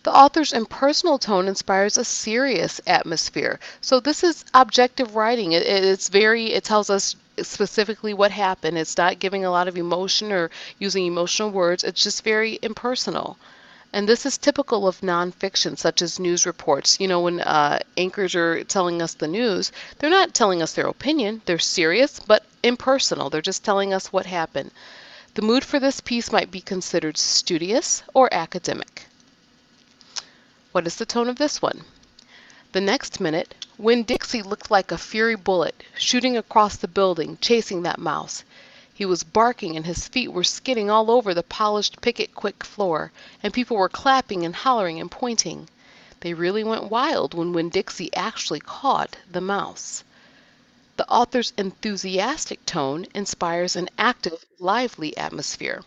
The author's impersonal tone inspires a serious atmosphere. So this is objective writing. It tells us specifically what happened. It's not giving a lot of emotion or using emotional words. It's just very impersonal. And this is typical of nonfiction, such as news reports. You know, when anchors are telling us the news, they're not telling us their opinion. They're serious, but impersonal. They're just telling us what happened. The mood for this piece might be considered studious or academic. What is the tone of this one? The next minute, Winn-Dixie looked like a fury bullet, shooting across the building, chasing that mouse. He was barking and his feet were skidding all over the polished picket quick floor, and people were clapping and hollering and pointing. They really went wild when Winn-Dixie actually caught the mouse. The author's enthusiastic tone inspires an active, lively atmosphere.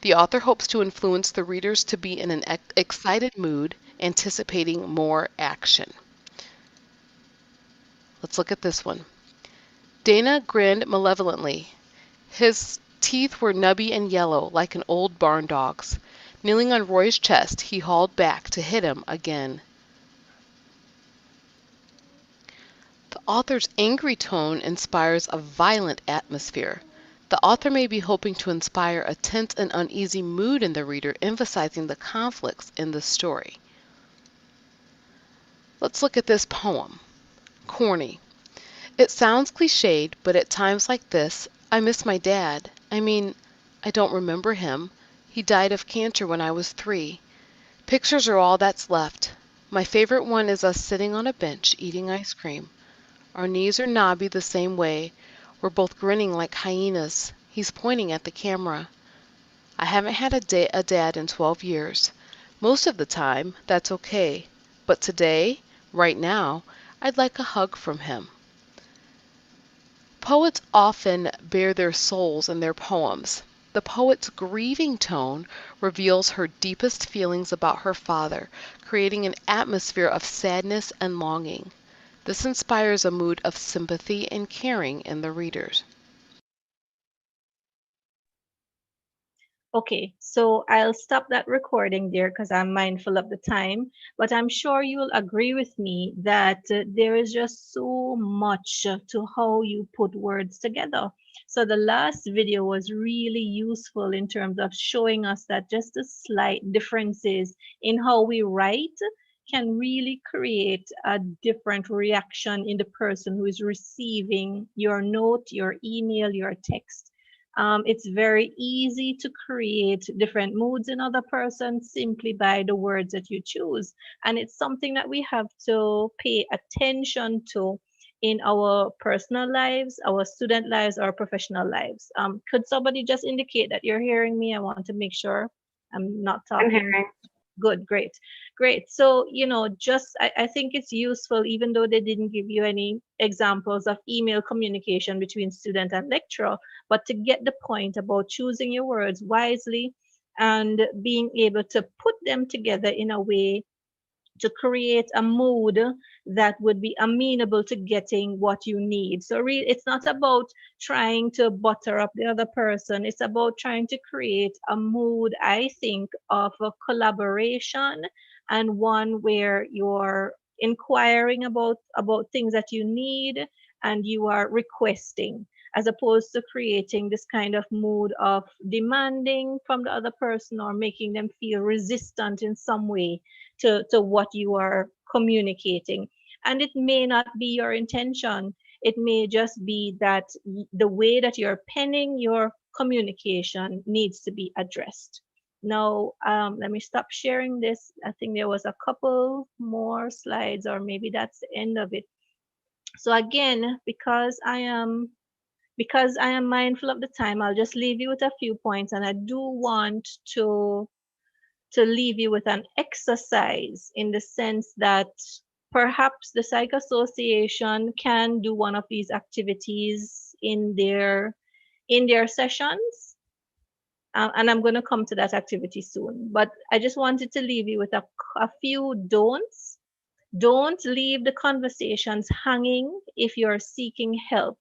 The author hopes to influence the readers to be in an excited mood, anticipating more action. Let's look at this one. Dana grinned malevolently. His teeth were nubby and yellow, like an old barn dog's. Kneeling on Roy's chest, he hauled back to hit him again. The author's angry tone inspires a violent atmosphere. The author may be hoping to inspire a tense and uneasy mood in the reader, emphasizing the conflicts in the story. Let's look at this poem. Corny. It sounds cliched, but at times like this, I miss my dad. I don't remember him. He died of cancer when I was 3. Pictures are all that's left. My favorite one is us sitting on a bench eating ice cream. Our knees are knobby the same way. We're both grinning like hyenas. He's pointing at the camera. I haven't had a dad in 12 years. Most of the time, that's okay. But today, right now, I'd like a hug from him. Poets often bare their souls in their poems. The poet's grieving tone reveals her deepest feelings about her father, creating an atmosphere of sadness and longing. This inspires a mood of sympathy and caring in the readers. Okay, so I'll stop that recording there because I'm mindful of the time. But I'm sure you'll agree with me that there is just so much to how you put words together. So the last video was really useful in terms of showing us that just the slight differences in how we write can really create a different reaction in the person who is receiving your note, your email, your text. It's very easy to create different moods in other persons simply by the words that you choose. And it's something that we have to pay attention to in our personal lives, our student lives, our professional lives. Could somebody just indicate that you're hearing me? I want to make sure I'm not I'm talking. hearing. Good, great. So, just I think it's useful, even though they didn't give you any examples of email communication between student and lecturer, but to get the point about choosing your words wisely and being able to put them together in a way to create a mood that would be amenable to getting what you need. So it's not about trying to butter up the other person. It's about trying to create a mood, I think, of a collaboration, and one where you're inquiring about things that you need and you are requesting, as opposed to creating this kind of mood of demanding from the other person or making them feel resistant in some way to what you are communicating. And it may not be your intention. It may just be that the way that you're penning your communication needs to be addressed. Now, let me stop sharing this. I think there was a couple more slides, or maybe that's the end of it. So again, because I am mindful of the time, I'll just leave you with a few points, and I do want to leave you with an exercise, in the sense that perhaps the Psych Association can do one of these activities in their sessions. And I'm going to come to that activity soon. But I just wanted to leave you with a few don'ts. Don't leave the conversations hanging if you're seeking help.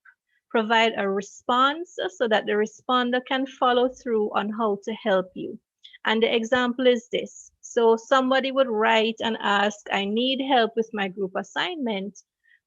Provide a response so that the responder can follow through on how to help you. And the example is this. So somebody would write and ask, I need help with my group assignment.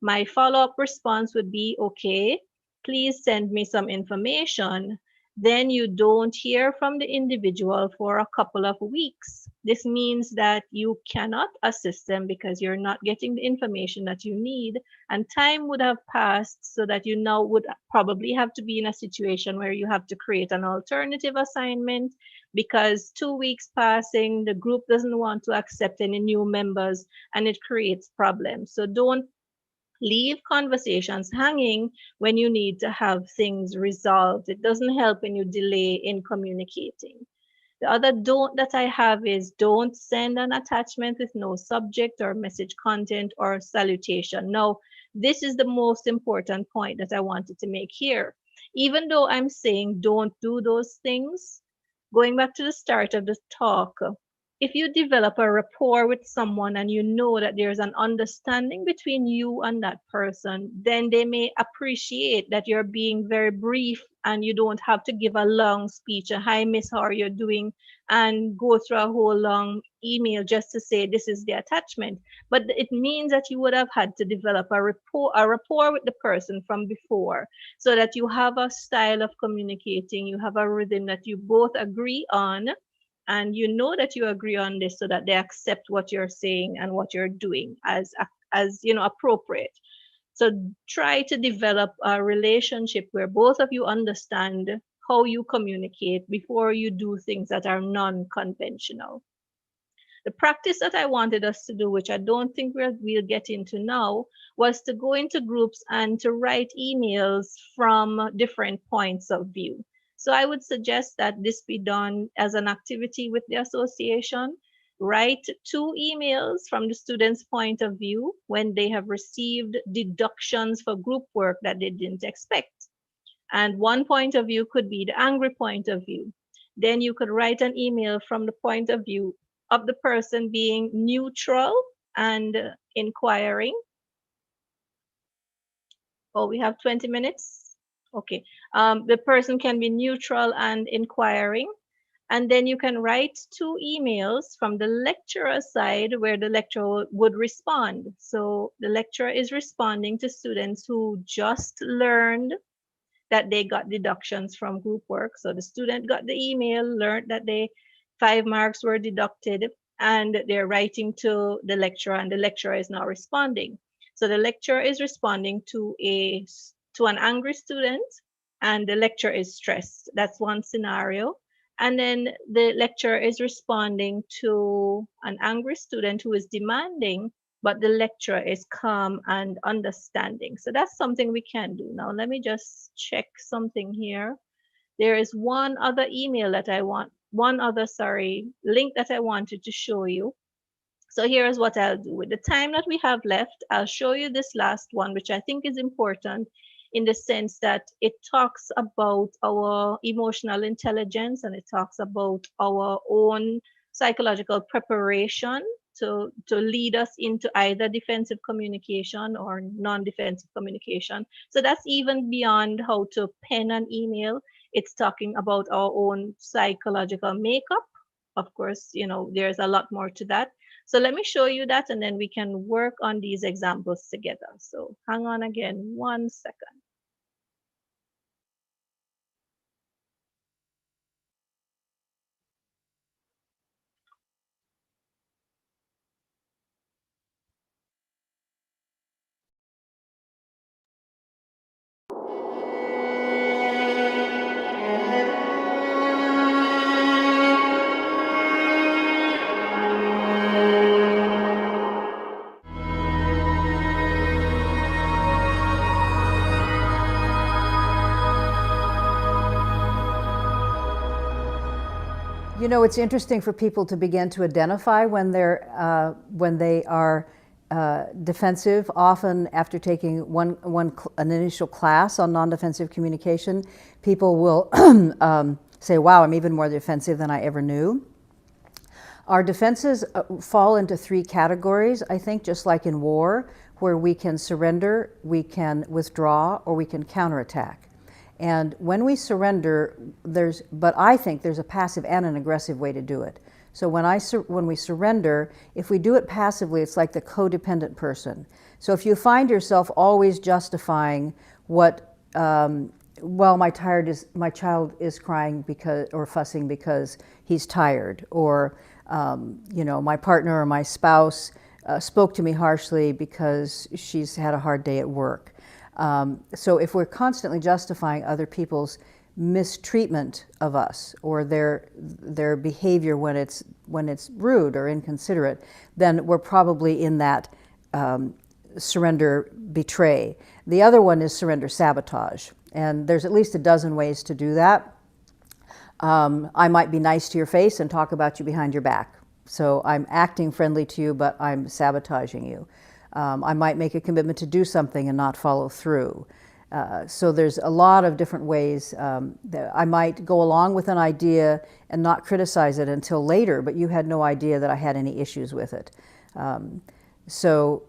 My follow-up response would be, okay, please send me some information. Then you don't hear from the individual for a couple of weeks. This means that you cannot assist them because you're not getting the information that you need, and time would have passed, so that you now would probably have to be in a situation where you have to create an alternative assignment, because 2 weeks passing, the group doesn't want to accept any new members, and it creates problems. So don't leave conversations hanging when you need to have things resolved. It doesn't help when you delay in communicating. The other don't that I have is, don't send an attachment with no subject or message content or salutation. Now, this is the most important point that I wanted to make here. Even though I'm saying don't do those things, going back to the start of the talk, if you develop a rapport with someone and you know that there's an understanding between you and that person, then they may appreciate that you're being very brief and you don't have to give a long speech, a hi miss, how are you doing, and go through a whole long email just to say this is the attachment. But it means that you would have had to develop a rapport with the person from before, so that you have a style of communicating, you have a rhythm that you both agree on, and you know that you agree on this, so that they accept what you're saying and what you're doing as appropriate. So try to develop a relationship where both of you understand how you communicate before you do things that are non-conventional. The practice that I wanted us to do, which I don't think we'll get into now, was to go into groups and to write emails from different points of view. So I would suggest that this be done as an activity with the association. Write 2 emails from the student's point of view when they have received deductions for group work that they didn't expect. And one point of view could be the angry point of view. Then you could write an email from the point of view of the person being neutral and inquiring. Oh, we have 20 minutes? Okay. The person can be neutral and inquiring. And then you can write 2 emails from the lecturer side where the lecturer would respond. So the lecturer is responding to students who just learned that they got deductions from group work. So the student got the email, learned that 5 marks were deducted, and they're writing to the lecturer, and the lecturer is now responding. So the lecturer is responding to an angry student, and the lecturer is stressed. That's one scenario. And then the lecturer is responding to an angry student who is demanding, but the lecturer is calm and understanding. So that's something we can do. Now, let me just check something here. There is one other email that I want one other, link that I wanted to show you. So here's what I'll do. With the time that we have left, I'll show you this last one, which I think is important in the sense that it talks about our emotional intelligence and it talks about our own psychological preparation to lead us into either defensive communication or non-defensive communication. So that's even beyond how to pen an email. It's talking about our own psychological makeup. Of course, there's a lot more to that. So let me show you that and then we can work on these examples together. So hang on again 1 second. You know, it's interesting for people to begin to identify when they are defensive. Often, after taking an initial class on non-defensive communication, people will say, "Wow, I'm even more defensive than I ever knew." Our defenses fall into 3 categories, I think, just like in war, where we can surrender, we can withdraw, or we can counterattack. And when we surrender, but I think there's a passive and an aggressive way to do it. So when we surrender, if we do it passively, it's like the codependent person. So if you find yourself always justifying what, well, my child is crying or fussing because he's tired, or my partner or my spouse spoke to me harshly because she's had a hard day at work. So if we're constantly justifying other people's mistreatment of us or their behavior when it's rude or inconsiderate, then we're probably in that surrender betray. The other one is surrender sabotage, and there's at least a dozen ways to do that. I might be nice to your face and talk about you behind your back. So I'm acting friendly to you, but I'm sabotaging you. I might make a commitment to do something and not follow through. So there's a lot of different ways that I might go along with an idea and not criticize it until later, but you had no idea that I had any issues with it. So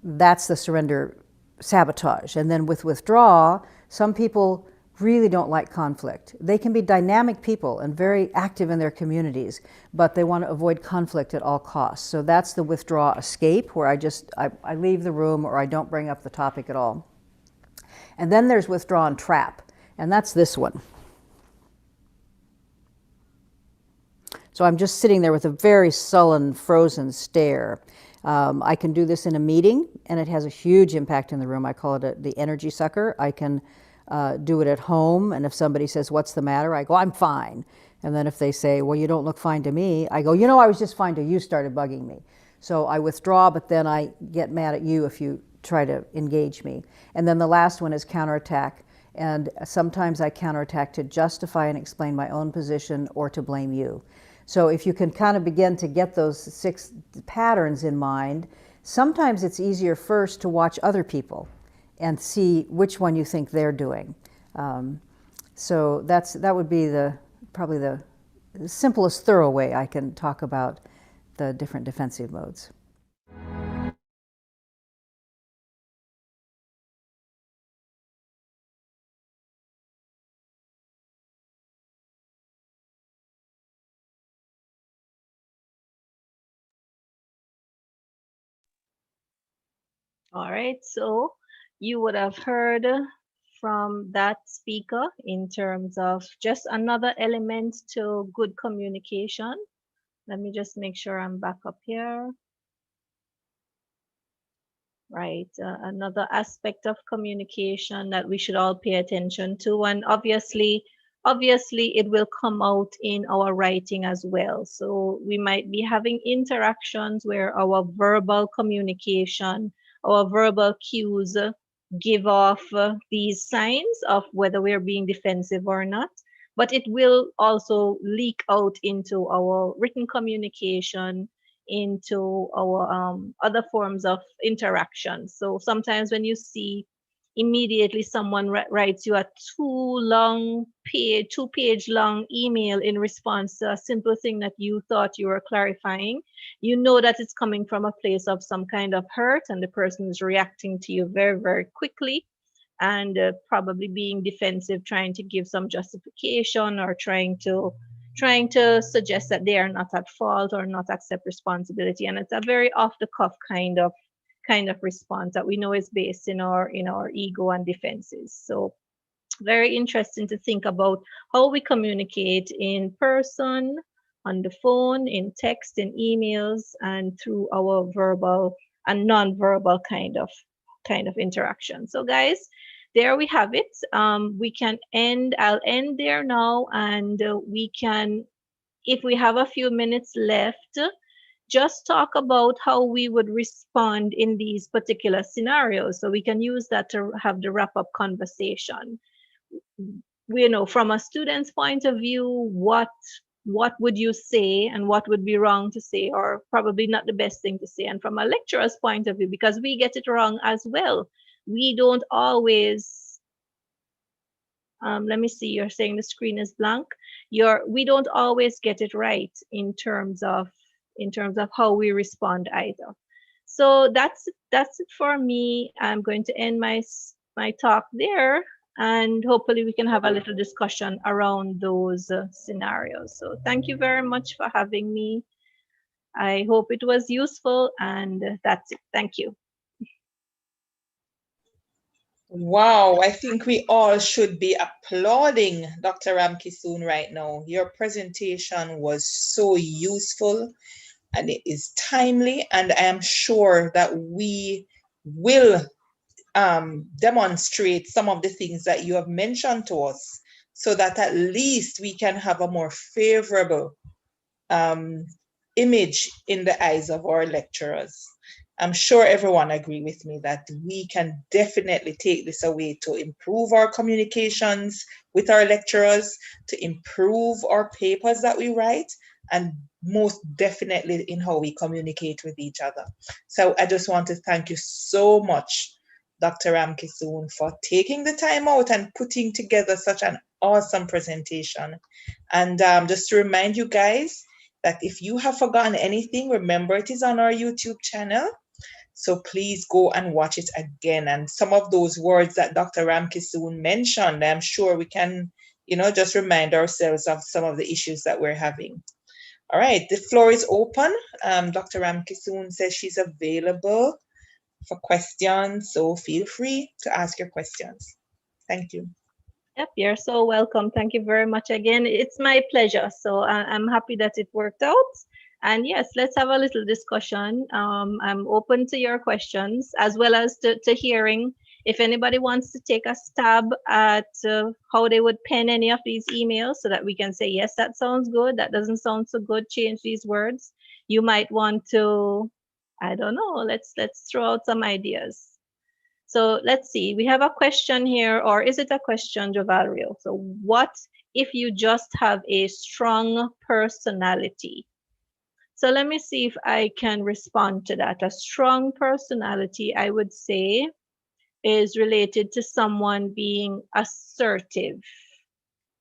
that's the surrender sabotage. And then with withdraw, some people really don't like conflict. They can be dynamic people and very active in their communities, but they want to avoid conflict at all costs. So that's the withdraw escape, where I leave the room or I don't bring up the topic at all. And then there's withdraw and trap, and that's this one. So I'm just sitting there with a very sullen, frozen stare. I can do this in a meeting, and it has a huge impact in the room. I call it the energy sucker. I can do it at home, and if somebody says, "What's the matter?" I go, "I'm fine." And then if they say, "Well, you don't look fine to me," I go, "I was just fine till you started bugging me." So I withdraw, but then I get mad at you if you try to engage me. And then the last one is counterattack. And sometimes I counterattack to justify and explain my own position or to blame you. So if you can kind of begin to get those 6 patterns in mind, sometimes it's easier first to watch other people and see which one you think they're doing. So that would be probably the simplest, thorough way I can talk about the different defensive modes. All right, so you would have heard from that speaker in terms of just another element to good communication. Let me just make sure I'm back up here. Right, another aspect of communication that we should all pay attention to, and obviously it will come out in our writing as well. So we might be having interactions where our verbal communication, our verbal cues give off these signs of whether we're being defensive or not. but it will also leak out into our written communication, into our other forms of interaction. So sometimes when you see immediately someone writes you a two-page long email in response to a simple thing that you thought you were clarifying, you know that it's coming from a place of some kind of hurt, and the person is reacting to you very, very quickly, and probably being defensive, trying to give some justification, or trying to suggest that they are not at fault or not accept responsibility. And it's a very off the cuff kind of response that we know is based in our ego and defenses. So very interesting to think about how we communicate in person, on the phone, in text, in emails, and through our verbal and non-verbal kind of interaction. So guys, there we have it. I'll end there now, and we can, if we have a few minutes left, just talk about how we would respond in these particular scenarios. So we can use that to have the wrap up conversation. From a student's point of view, what would you say and what would be wrong to say, or probably not the best thing to say? And from a lecturer's point of view, because we get it wrong as well. We don't always, let me see, you're saying the screen is blank. We don't always get it right in terms of how we respond either. So that's it for me. I'm going to end my talk there, and hopefully we can have a little discussion around those scenarios. So thank you very much for having me. I hope it was useful, and that's it. Thank you. Wow, I think we all should be applauding Dr. Ramkissoon right now. Your presentation was so useful and it is timely, and I am sure that we will demonstrate some of the things that you have mentioned to us, so that at least we can have a more favorable image in the eyes of our lecturers. I'm sure everyone agree with me that we can definitely take this away to improve our communications with our lecturers, to improve our papers that we write, and most definitely in how we communicate with each other. So I just want to thank you so much, Dr. Ramkissoon, for taking the time out and putting together such an awesome presentation. And just to remind you guys that if you have forgotten anything, remember it is on our YouTube channel. So please go and watch it again. And some of those words that Dr. Ramkissoon mentioned, I'm sure we can, just remind ourselves of some of the issues that we're having. All right, the floor is open. Dr. Ramkissoon says she's available for questions, so feel free to ask your questions. Thank you. Yep, you're so welcome. Thank you very much again. It's my pleasure. So I'm happy that it worked out. And yes, let's have a little discussion. I'm open to your questions, as well as to hearing if anybody wants to take a stab at how they would pen any of these emails, so that we can say, yes, that sounds good. That doesn't sound so good. Change these words. You might want to, I don't know, let's throw out some ideas. So let's see, we have a question here, or is it a question, Jovalrio? So what if you just have a strong personality? So let me see if I can respond to that. A strong personality, I would say, is related to someone being assertive.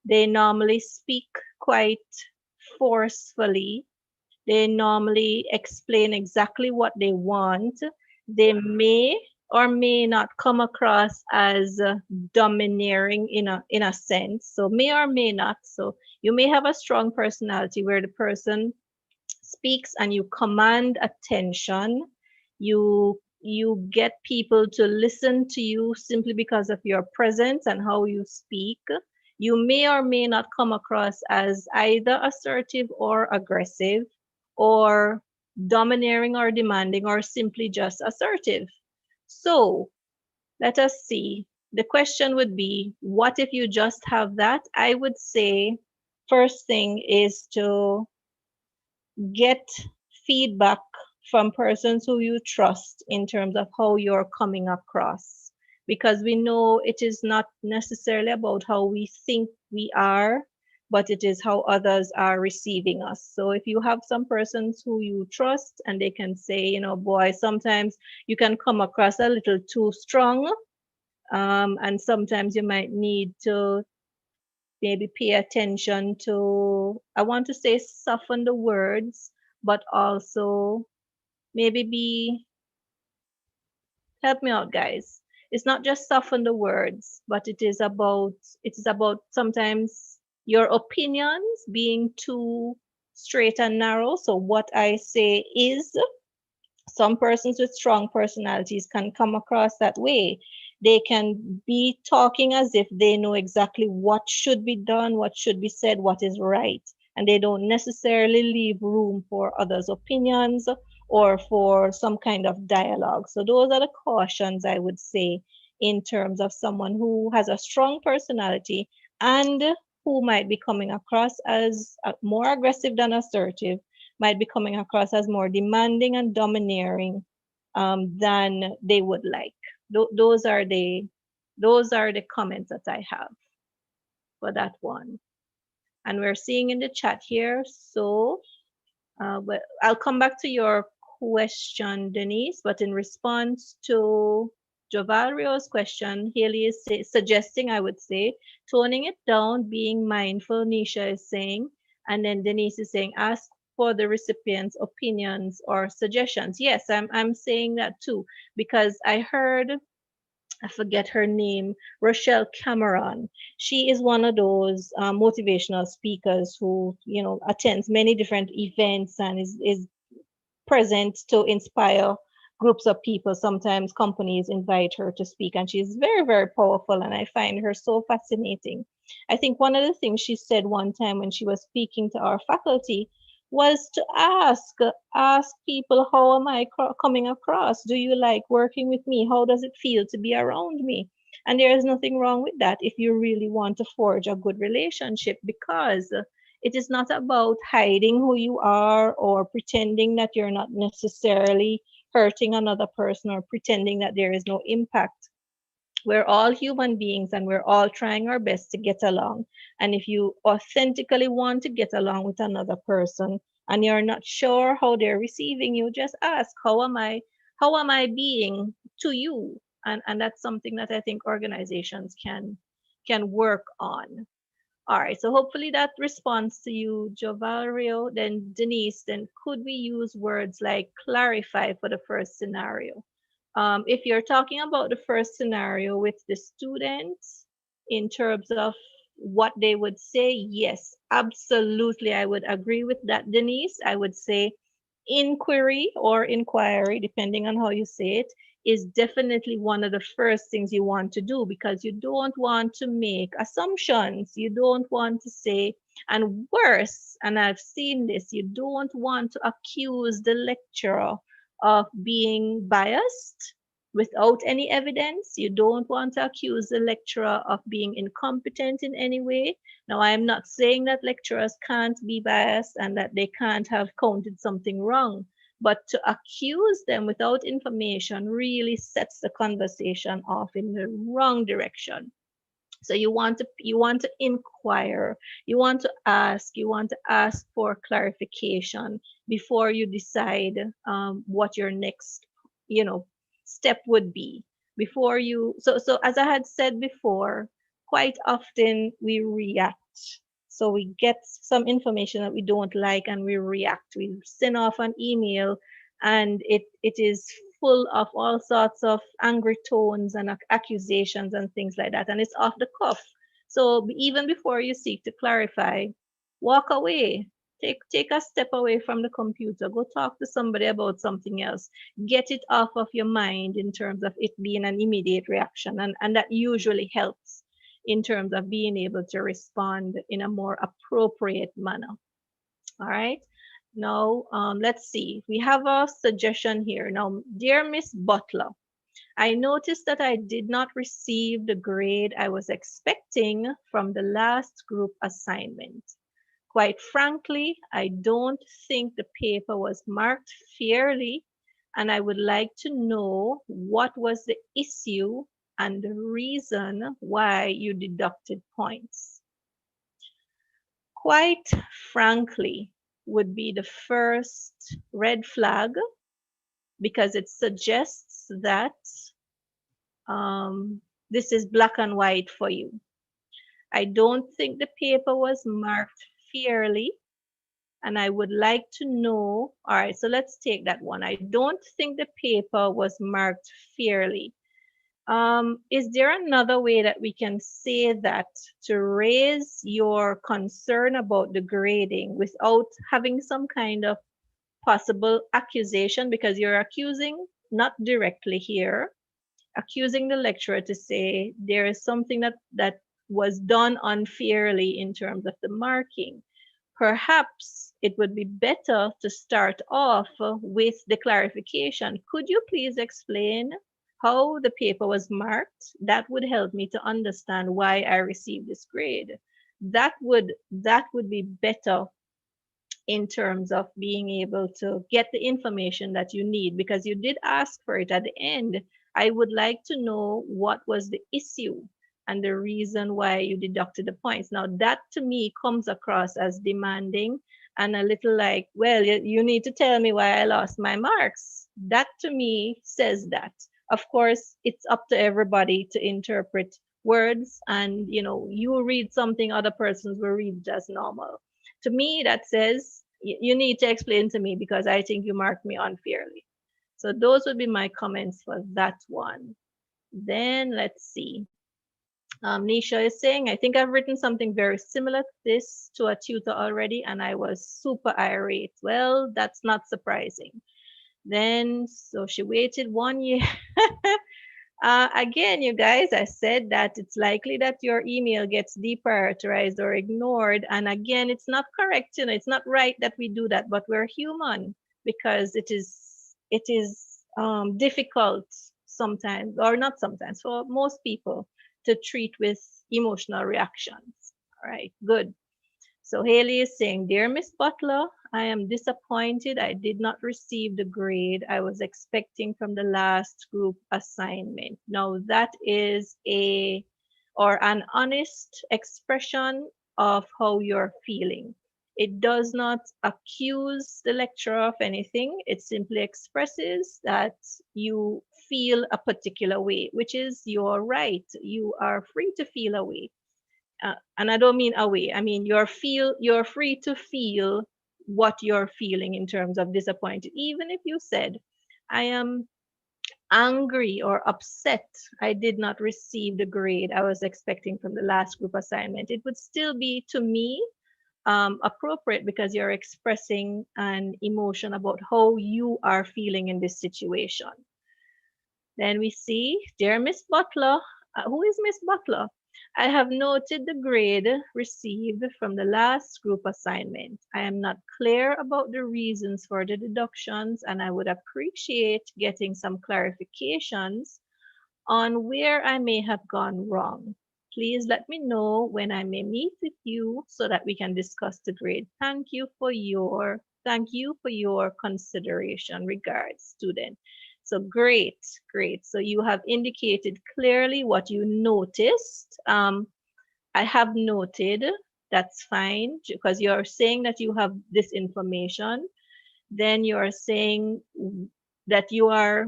They normally speak quite forcefully. They normally explain exactly what they want. They may or may not come across as domineering in a sense. So may or may not. So you may have a strong personality where the person speaks and you command attention. You get people to listen to you simply because of your presence and how you speak. You may or may not come across as either assertive or aggressive, or domineering or demanding, or simply just assertive. So let us see. The question would be, what if you just have that? I would say first thing is to get feedback from persons who you trust in terms of how you're coming across, because we know it is not necessarily about how we think we are, but it is how others are receiving us. So if you have some persons who you trust and they can say, you know, boy, sometimes you can come across a little too strong, and sometimes you might need to maybe pay attention to, I want to say soften the words, but also maybe be, help me out, guys. It's not just soften the words, but it is about sometimes your opinions being too straight and narrow. So what I say is, some persons with strong personalities can come across that way. They can be talking as if they know exactly what should be done, what should be said, what is right. And they don't necessarily leave room for others' opinions or for some kind of dialogue. So, those are the cautions I would say in terms of someone who has a strong personality and who might be coming across as more aggressive than assertive, might be coming across as more demanding and domineering, than they would like. Those are the comments that I have for that one. And we're seeing in the chat here. So but I'll come back to your question, Denise. But in response to Jovalrio's question, Haley is suggesting, I would say, toning it down, being mindful, Nisha is saying. And then Denise is saying, ask for the recipient's opinions or suggestions. Yes, I'm saying that too, because I heard, I forget her name, Rochelle Cameron. She is one of those motivational speakers who, you know, attends many different events and is present to inspire groups of people. Sometimes companies invite her to speak, and she's very, very powerful. And I find her so fascinating. I think one of the things she said one time when she was speaking to our faculty was to ask people, how am I coming across? Do you like working with me? How does it feel to be around me? And there is nothing wrong with that if you really want to forge a good relationship, because it is not about hiding who you are or pretending that you're not necessarily hurting another person or pretending that there is no impact. We're all human beings and we're all trying our best to get along. And if you authentically want to get along with another person and you're not sure how they're receiving you, just ask, how am I being to you? And that's something that I think organizations can work on. All right, so hopefully that responds to you, Jovalrio. Then Denise, then could we use words like clarify for the first scenario? If you're talking about the first scenario with the students in terms of what they would say, yes, absolutely, I would agree with that, Denise. I would say inquiry or inquiry, depending on how you say it, is definitely one of the first things you want to do, because you don't want to make assumptions. You don't want to say, and worse, and I've seen this, you don't want to accuse the lecturer of being biased without any evidence. You don't want to accuse the lecturer of being incompetent in any way. Now, I'm not saying that lecturers can't be biased and that they can't have counted something wrong, but to accuse them without information really sets the conversation off in the wrong direction. So you want to inquire, you want to ask for clarification before you decide what your next step would be. Before you so as I had said before, quite often we react. So we get some information that we don't like and we react. We send off an email and it is full of all sorts of angry tones and accusations and things like that. And it's off the cuff. So even before you seek to clarify, walk away. Take a step away from the computer. Go talk to somebody about something else. Get it off of your mind in terms of it being an immediate reaction. And that usually helps in terms of being able to respond in a more appropriate manner. All right. Now, let's see. We have a suggestion here. Now, dear Miss Butler, I noticed that I did not receive the grade I was expecting from the last group assignment. Quite frankly, I don't think the paper was marked fairly, and I would like to know what was the issue and the reason why you deducted points. quite frankly, would be the first red flag because it suggests that this is black and white for you. I don't think the paper was marked fairly, and I would like to know. All right, so let's take that one. I don't think the paper was marked fairly. Is there another way that we can say that to raise your concern about the grading without having some kind of possible accusation? Because you're accusing, not directly here, accusing the lecturer to say there is something that was done unfairly in terms of the marking. Perhaps it would be better to start off with the clarification. Could you please explain how the paper was marked? That would help me to understand why I received this grade. That would be better in terms of being able to get the information that you need, because you did ask for it at the end. I would like to know what was the issue and the reason why you deducted the points. Now, that to me comes across as demanding and a little like, well, you need to tell me why I lost my marks. That to me says that. Of course, it's up to everybody to interpret words, and you read something, other persons will read it as normal. To me, that says you need to explain to me because I think you marked me unfairly. So those would be my comments for that one. Then let's see. Nisha is saying, I think I've written something very similar to this to a tutor already, and I was super irate. Well, that's not surprising. Then, so she waited 1 year. Again, you guys, I said that it's likely that your email gets deprioritized or ignored. And again, it's not correct. It's not right that we do that, but we're human, because it is difficult sometimes, or not sometimes, for most people to treat with emotional reactions. All right, good. So Haley is saying, Dear Miss Butler, I am disappointed I did not receive the grade I was expecting from the last group assignment. Now that is an honest expression of how you're feeling. It does not accuse the lecturer of anything. It simply expresses that you feel a particular way, which is your right. You are free to feel a way. And I don't mean away. I mean you're free to feel what you're feeling in terms of disappointed. Even if you said, I am angry or upset I did not receive the grade I was expecting from the last group assignment, it would still be, to me, appropriate, because you're expressing an emotion about how you are feeling in this situation. Then we see, Dear Miss Butler, who is Miss Butler? I have noted the grade received from the last group assignment. I am not clear about the reasons for the deductions, and I would appreciate getting some clarifications on where I may have gone wrong. Please let me know when I may meet with you so that we can discuss the grade. Thank you for your consideration. Regards, student. So great, great. So you have indicated clearly what you noticed. I have noted, that's fine, because you're saying that you have this information. Then you're saying that you are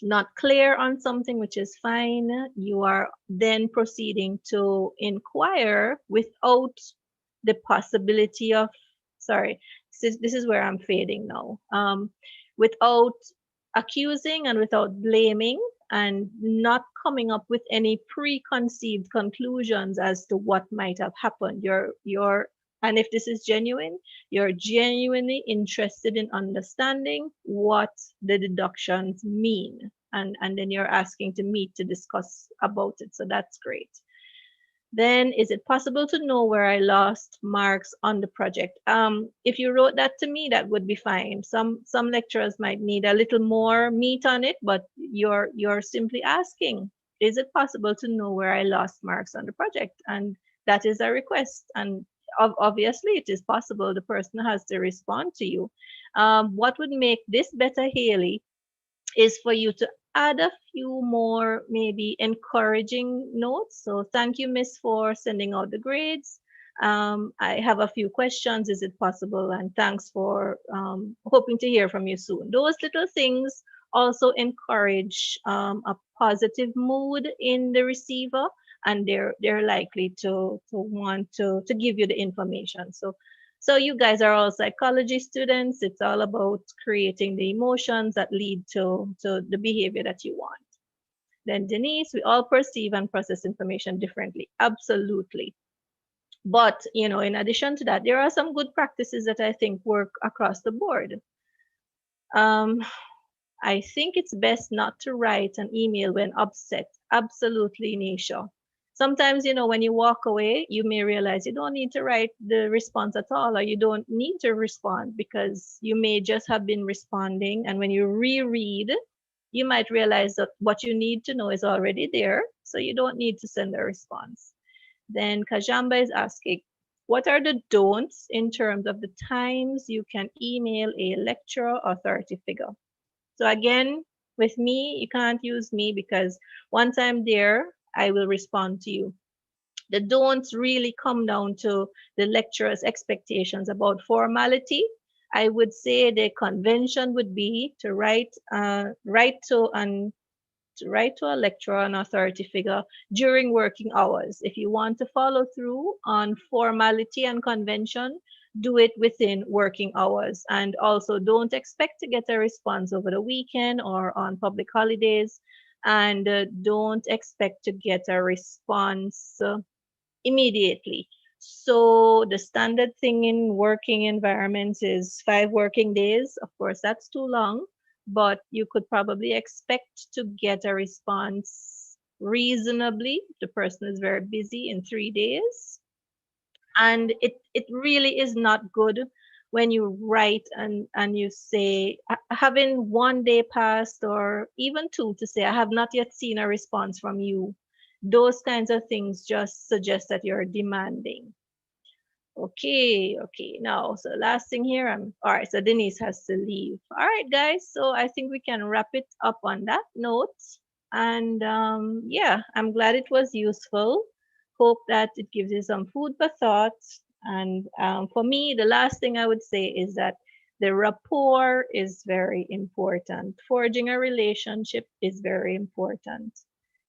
not clear on something, which is fine. You are then proceeding to inquire without the possibility of, sorry, this is where I'm fading now. Without accusing and without blaming, and not coming up with any preconceived conclusions as to what might have happened. And if this is genuine, you're genuinely interested in understanding what the deductions mean. And then you're asking to meet to discuss about it. So that's great. Then, is it possible to know where I lost marks on the project? If you wrote that to me, that would be fine. Some lecturers might need a little more meat on it, but you're simply asking, is it possible to know where I lost marks on the project? And that is a request. And obviously, it is possible. The person has to respond to you. What would make this better, Haley, is for you to add a few more maybe encouraging notes. So thank you, Miss, for sending out the grades. I have a few questions. Is it possible? And thanks for hoping to hear from you soon. Those little things also encourage a positive mood in the receiver, and they're likely to want to give you the information. So you guys are all psychology students. It's all about creating the emotions that lead to the behavior that you want. Then Denise, we all perceive and process information differently. Absolutely. But, in addition to that, there are some good practices that I think work across the board. I think it's best not to write an email when upset. Absolutely, Nisha. Sometimes, when you walk away, you may realize you don't need to write the response at all, or you don't need to respond because you may just have been responding. And when you reread, you might realize that what you need to know is already there. So you don't need to send a response. Then Kajamba is asking, what are the don'ts in terms of the times you can email a lecturer or authority figure? So again, with me, you can't use me because once I'm there, I will respond to you. The don'ts really come down to the lecturer's expectations about formality. I would say the convention would be to write to a lecturer, an authority figure during working hours. If you want to follow through on formality and convention, do it within working hours. And also don't expect to get a response over the weekend or on public holidays. And don't expect to get a response immediately. So the standard thing in working environments is 5 working days. Of course, that's too long, but you could probably expect to get a response reasonably. The person is very busy in 3 days. And it really is not good when you write and you say, having 1 day passed or even 2 to say, I have not yet seen a response from you. Those kinds of things just suggest that you're demanding. Okay. Now, so last thing here, all right, so Denise has to leave. All right, guys, so I think we can wrap it up on that note. And yeah, I'm glad it was useful. Hope that it gives you some food for thought. And for me, the last thing I would say is that the rapport is very important. Forging a relationship is very important.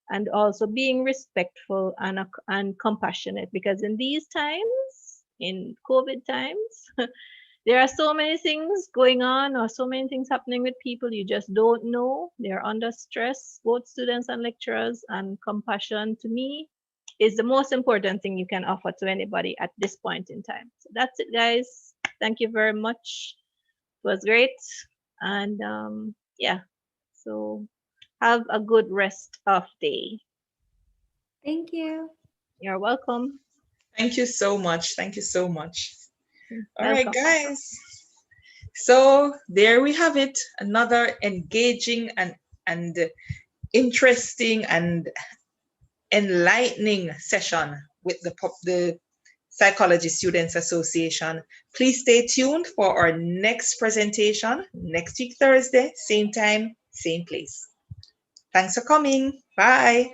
And also being respectful and compassionate, because in these times, in COVID times, there are so many things going on or so many things happening with people you just don't know. They're under stress, both students and lecturers, and compassion to me is the most important thing you can offer to anybody at this point in time. So that's it, guys. Thank you very much. It was great. And yeah, so have a good rest of day. Thank you. You're welcome. Thank you so much. Thank you so much. All right, Welcome. guys. So there we have it. Another engaging and interesting and enlightening session with the Psychology Students Association. Please stay tuned for our next presentation next week, Thursday, same time, same place. Thanks for coming. Bye.